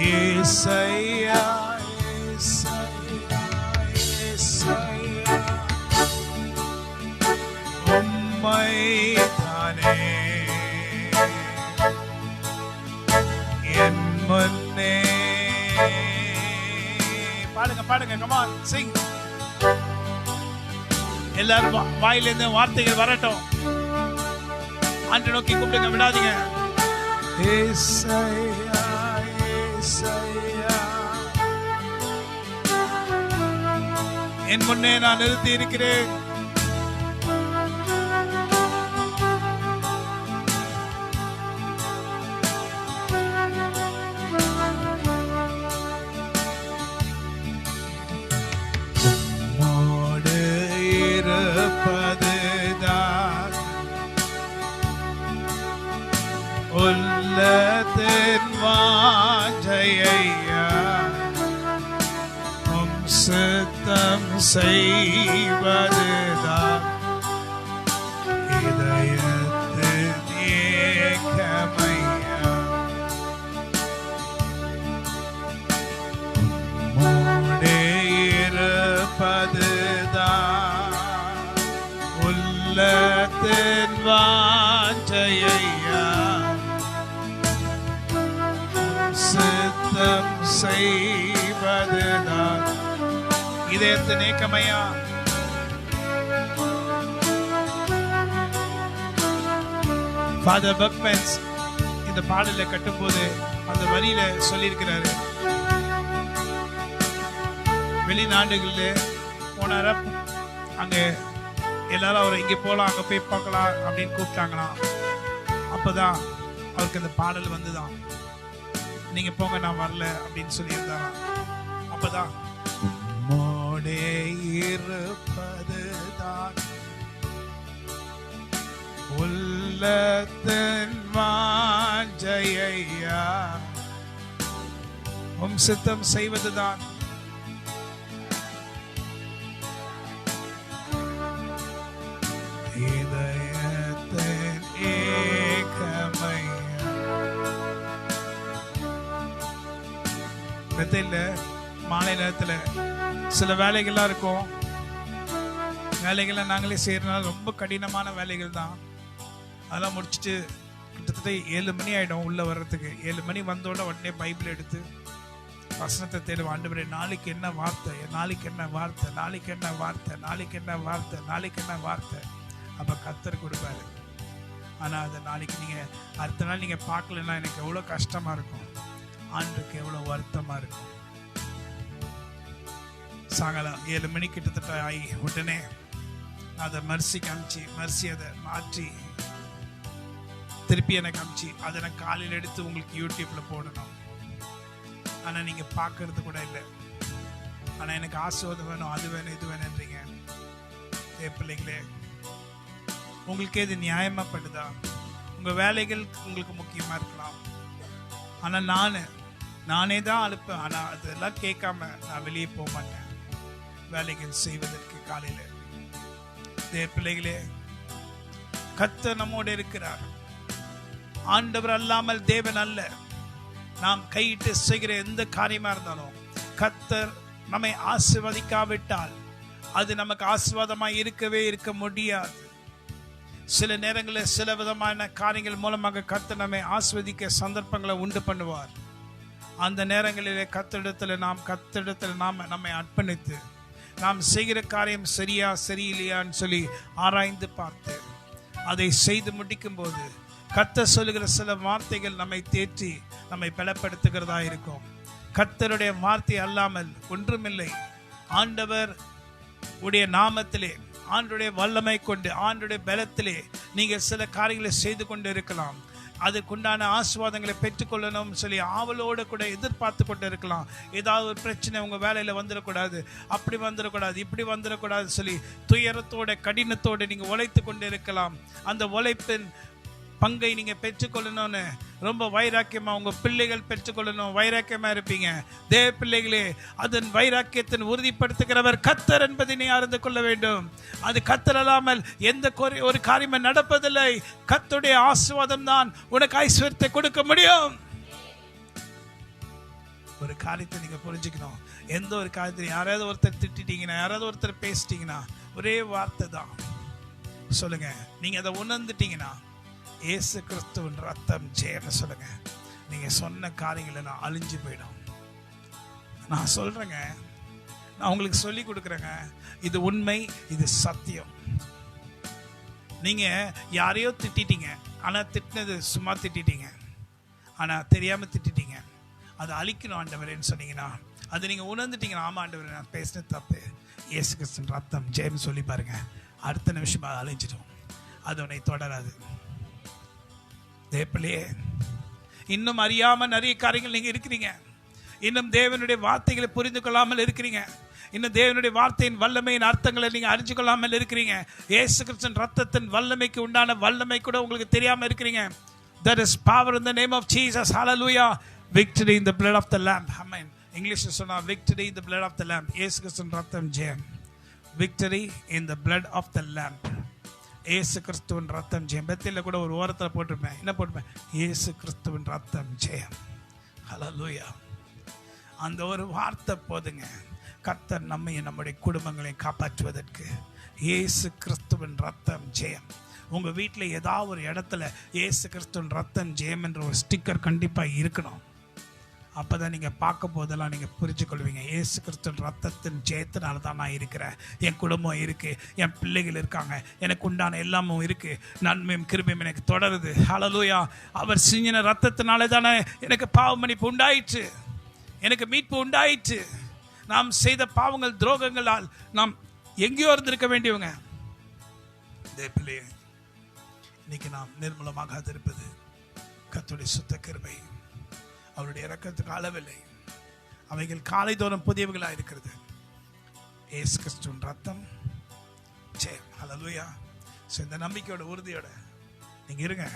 ஏசையா ஏசையா ஏசையா உம்மை தானே என் முன்னே. பாடுங்க பாடுங்க, come on sing. எல்லாரும் வாயிலிருந்து வார்த்தைகள் வரட்டும். ஆண்டவரை நோக்கி கூப்பிடுங்க, விடாதீங்க. ஏசையா ஏசையா என் முன்னே நான் நிறுத்தி இருக்கிறேன். உள்ளத்தின் வாஞ்சையா உம் சித்தம் செய்வதுதான் இதயத்தின் ஏக்கமையா உம்மோடே இருப்பதுதான் உள்ளத்தின் வாஞ்சையா சித்தம் செய்வதுதான் இதயத்தின் ஏக்கமையா. ஃபாதர் பக்மென்ஸ் இந்த பாடல கட்டும்போது அந்த வரியில சொல்லியிருக்கிறாரு, வெளிநாடுகளில் போனார அங்க எல்லாரும் அவரை இங்கே போகலாம் அங்கே போய் பார்க்கலாம் அப்படின்னு கூப்பிட்டாங்களாம். அப்போதான் அவருக்கு அந்த பாடல் வந்துதான், நீங்க போங்க நான் வரல அப்படின்னு சொல்லியிருந்தாராம். அப்பதான் உம்மோடே இருப்பதுதான் உள்ளத்தின் வாஞ்சையா உம் சித்தம் செய்வதுதான் இதயத்தின் ஏக்கமையா. பெத்தையில மாலை நேரத்துல சில வேலைகள்லாம் இருக்கும். வேலைகளை நாங்களே செய்யறதுனால ரொம்ப கடினமான வேலைகள் தான். அதெல்லாம் முடிச்சுட்டு கிட்டத்தட்ட 7 மணி ஆயிடும் உள்ள வர்றதுக்கு. 7 மணி வந்தோட உடனே பைபிள் எடுத்து வசனத்தை தேடுவோம். ஆண்டவரே நாளைக்கு என்ன வார்த்தை, நாளைக்கு என்ன வார்த்தை, நாளைக்கு என்ன வார்த்தை, நாளைக்கு என்ன வார்த்தை, நாளைக்கு என்ன வார்த்தை. அப்ப கர்த்தர் கொடுப்பாரு. ஆனா அதை நாளைக்கு நீங்க அடுத்த நாள் நீங்க பார்க்கலன்னா எனக்கு எவ்வளவு கஷ்டமா இருக்கும், ஆண்டுக்கு எவ்வளவு வருத்தமா இருக்கும். சாயங்காலம் 7 மணி கிட்டத்தட்ட ஆகி உடனே அதை மர்சி காமிச்சு, மர்சி அதை மாற்றி திருப்பி எனக்கு காமிச்சு அதை நான் காலையில் எடுத்து உங்களுக்கு யூடியூப்ல போடணும். ஆனா நீங்க பார்க்கறது கூட இல்லை. ஆனா எனக்கு ஆசீர்வாதம் வேணும், அது வேணும், இது வேணும்ன்றீங்க. பிள்ளைங்களே, உங்களுக்கு எது நியாயமா படுதா? உங்க வேலைகள் உங்களுக்கு முக்கியமா இருக்கலாம். ஆனா நானே தான் அனுப்பேன். ஆனா அதெல்லாம் கேட்காம நான் வெளியே போக மாட்டேன் வேலைகள் செய்வதற்கு. காலையில பிள்ளைகளே, கர்த்தர் நம்மோடு இருக்கிறார். ஆண்டவர் அல்லாமல் தேவன் அல்ல. நாம் கையிட்டு செய்கிற எந்த காரியமா இருந்தாலும் கர்த்தர் நம்மை ஆசீர்வதிக்காவிட்டால் அது நமக்கு ஆசீர்வாதமாய் இருக்க முடியாது. சில நேரங்களில் சில விதமான காரியங்கள் மூலமாக கர்த்தர் நம்மை ஆசீர்வதிக்க சந்தர்ப்பங்களை உண்டு பண்ணுவார். அந்த நேரங்களிலே கர்த்தரிடத்தில் நாம் நம்மை அர்ப்பணித்து நாம் செய்கிற காரியம் சரியா சரியில்லையான்னு சொல்லி ஆராய்ந்து பார்த்து அதை செய்து முடிக்கும் போது கர்த்தர் சொல்லுகிற சில வார்த்தைகள் நம்மை தேற்றி நம்மை பலப்படுத்துகிறதா இருக்கும். கர்த்தருடைய வார்த்தை அல்லாமல் ஒன்றுமில்லை. ஆண்டவர் உடைய நாமத்திலே, ஆண்டுடைய வல்லமை கொண்டு, ஆண்டுடைய பலத்திலே நீங்கள் சில காரியங்களை செய்து கொண்டு இருக்கலாம். அதுக்குண்டான ஆசீர்வாதங்களை பெற்றுக்கொள்ளணும் சொல்லி ஆவலோடு கூட எதிர்பார்த்து கொண்டு இருக்கலாம். ஏதாவது ஒரு பிரச்சனை உங்கள் வேலையில் வந்துடக்கூடாது, அப்படி வந்துடக்கூடாது, இப்படி வந்துடக்கூடாது சொல்லி துயரத்தோட கடினத்தோடு நீங்கள் உழைத்து கொண்டு இருக்கலாம். அந்த உழைப்பின் பங்கை நீங்கள் பெற்றுக்கொள்ளணும்னு ரொம்ப வைராக்கியமா உங்க பிள்ளைகள் பெற்றுக்கொள்ளணும், வைராக்கியமா இருப்பீங்க. தேவ பிள்ளைகளே, அதன் வைராக்கியத்தின் உறுதிப்படுத்துகிறவர் கர்த்தர் என்பதை நீ அறிந்து கொள்ள வேண்டும். அது கர்த்தர் அல்லாமல் எந்த ஒரு காரியமும் நடப்பதில்லை. கர்த்தருடைய ஆசீர்வாதம் தான் உனக்கு ஐஸ்வர்யத்தை கொடுக்க முடியும். ஒரு காரியத்தை நீங்க புரிஞ்சுக்கணும். எந்த ஒரு காரியத்தை யாராவது ஒருத்தர் திட்டிட்டீங்கன்னா, யாராவது ஒருத்தர் பேசிட்டீங்கன்னா, ஒரே வார்த்தை தான் சொல்லுங்க. நீங்க அதை உணர்ந்துட்டீங்கன்னா, இயேசு கிறிஸ்துவின் ரத்தம் ஜெயம்னு சொல்லுங்க. நீங்க சொன்ன காரியங்களை நான் அழிஞ்சு போயிடும். நான் சொல்றேங்க, நான் உங்களுக்கு சொல்லி கொடுக்குறேங்க. இது உண்மை, இது சத்தியம். நீங்க யாரையோ திட்டிட்டீங்க, ஆனா திட்டினது சும்மா திட்டிட்டீங்க, ஆனா தெரியாம திட்டிட்டீங்க. அதை அழிக்கணும் ஆண்டவரேன்னு சொன்னீங்கன்னா, அது நீங்க உணர்ந்துட்டீங்கன்னா, ஆமா ஆண்டவரே நான் பேசினது தப்பு, இயேசு கிறிஸ்துவின் ரத்தம் ஜெயம் சொல்லி பாருங்க. அடுத்த நிமிஷம் அதை அழிஞ்சிடும். அது உன்னை தொடராது. தேவப்பிள்ளையே, இன்னும் அறியாம நிறைய காரியங்கள் நீங்க இருக்கிறீங்க. இன்னும் தேவனுடைய வார்த்தைகளை புரிந்து கொள்ளாமல் இருக்கிறீங்க. இன்னும் தேவனுடைய வார்த்தையின் வல்லமையின் அர்த்தங்களை நீங்க அறிஞ்சு கொள்ளாமல் இருக்கிறீங்க. இயேசு கிறிஸ்துவின் ரத்தத்தின் வல்லமைக்கு உண்டான வல்லமை கூட உங்களுக்கு தெரியாம இருக்கிறீங்க. There is power in the name of Jesus. Hallelujah. Victory in the blood of the Lamb. Amen. English சொன்னா victory in the blood of the Lamb. இயேசு கிறிஸ்துவின் ரத்தம் ஜெயம். Victory in the blood of the Lamb. இயேசு கிறிஸ்துவின் ரத்தம் ஜெயம். பெத்தில கூட ஒரு ஓரத்துல போட்டுருப்பேன். என்ன போட்டுருப்பேன்? இயேசு கிறிஸ்துவின் ரத்தம் ஜெயம். Hallelujah. அந்த ஒரு வார்த்தை போதுங்க. கர்த்தர் நம்மையும் நம்முடைய குடும்பங்களை காப்பாற்றுவதற்கு. இயேசு கிறிஸ்துவின் ரத்தம் ஜெயம். உங்க வீட்டில் ஏதாவது ஒரு இடத்துல இயேசு கிறிஸ்துவின் ரத்தம் ஜெயம் என்ற ஒரு ஸ்டிக்கர் கண்டிப்பாக இருக்கணும். அப்போதான் நீங்கள் பார்க்க போதெல்லாம் நீங்கள் புரிஞ்சு கொள்வீங்க. இயேசு கிறிஸ்துவின் ரத்தத்தின் ஜெயத்தினால தான் நான் இருக்கிறேன். என் குடும்பம் இருக்குது, என் பிள்ளைகள் இருக்காங்க, எனக்கு உண்டான எல்லாமும் இருக்குது, நன்மையும் கிருபையும் எனக்கு தொடருது. ஹல்லேலூயா. அவர் சிந்தின ரத்தத்தினாலே தானே எனக்கு பாவ மன்னிப்பு உண்டாயிற்று, எனக்கு மீட்பு உண்டாயிற்று. நாம் செய்த பாவங்கள் துரோகங்களால் நாம் எங்கேயோ இருந்திருக்க வேண்டியவங்க. பிள்ளையே, இன்னைக்கு நாம் நிர்மூலமாக இருப்பது கர்த்தருடைய சுத்த கிருபை. அவருடைய இரக்கத்துக்கு அளவில்லை. அவைகள் காலைதோறும் புதியவைகளாக இருக்கிறது. இயேசு கிறிஸ்துவின் ரத்தம் ஜெயம். ஹல்லேலூயா. இந்த நம்பிக்கையோட உறுதியோட நீங்க இருங்க.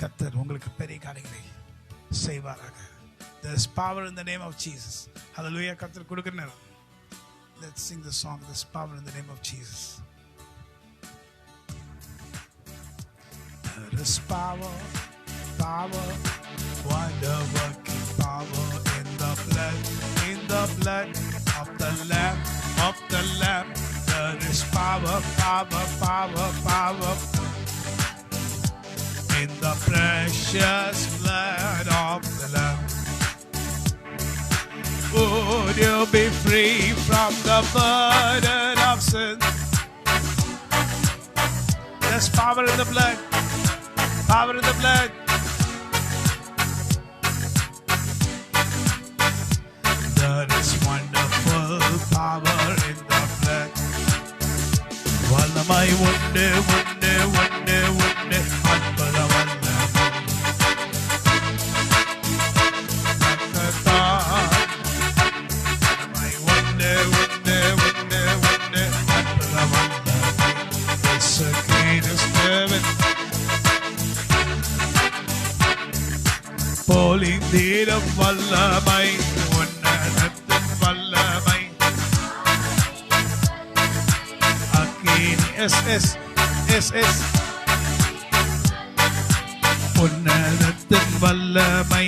கர்த்தர் உங்களுக்கு பெரிய காரியங்களை செய்வாராக. There is power in the name of Jesus. Hallelujah. கர்த்தர் கொடுக்கிற நேரம். Let's sing the song. There is power in the name of Jesus. There is power, power, wonder-working power in the blood of the Lamb, of the Lamb. There is power, power, power, power in the precious blood of the Lamb. Would you be free from the burden of sin? There's power in the blood. Power in the blood. There is wonderful power in the blood. Vallamai undu undu undu undu அற்புத வல்லமை. Vallamai undu undu undu undu அற்புத வல்லமை. இயேசு கிறிஸ்துவின் பொழிந்தீரும் வல்லமை, உன்னதத்தின் வல்லமை. அக்கினி உன்னதத்தின் வல்லமை.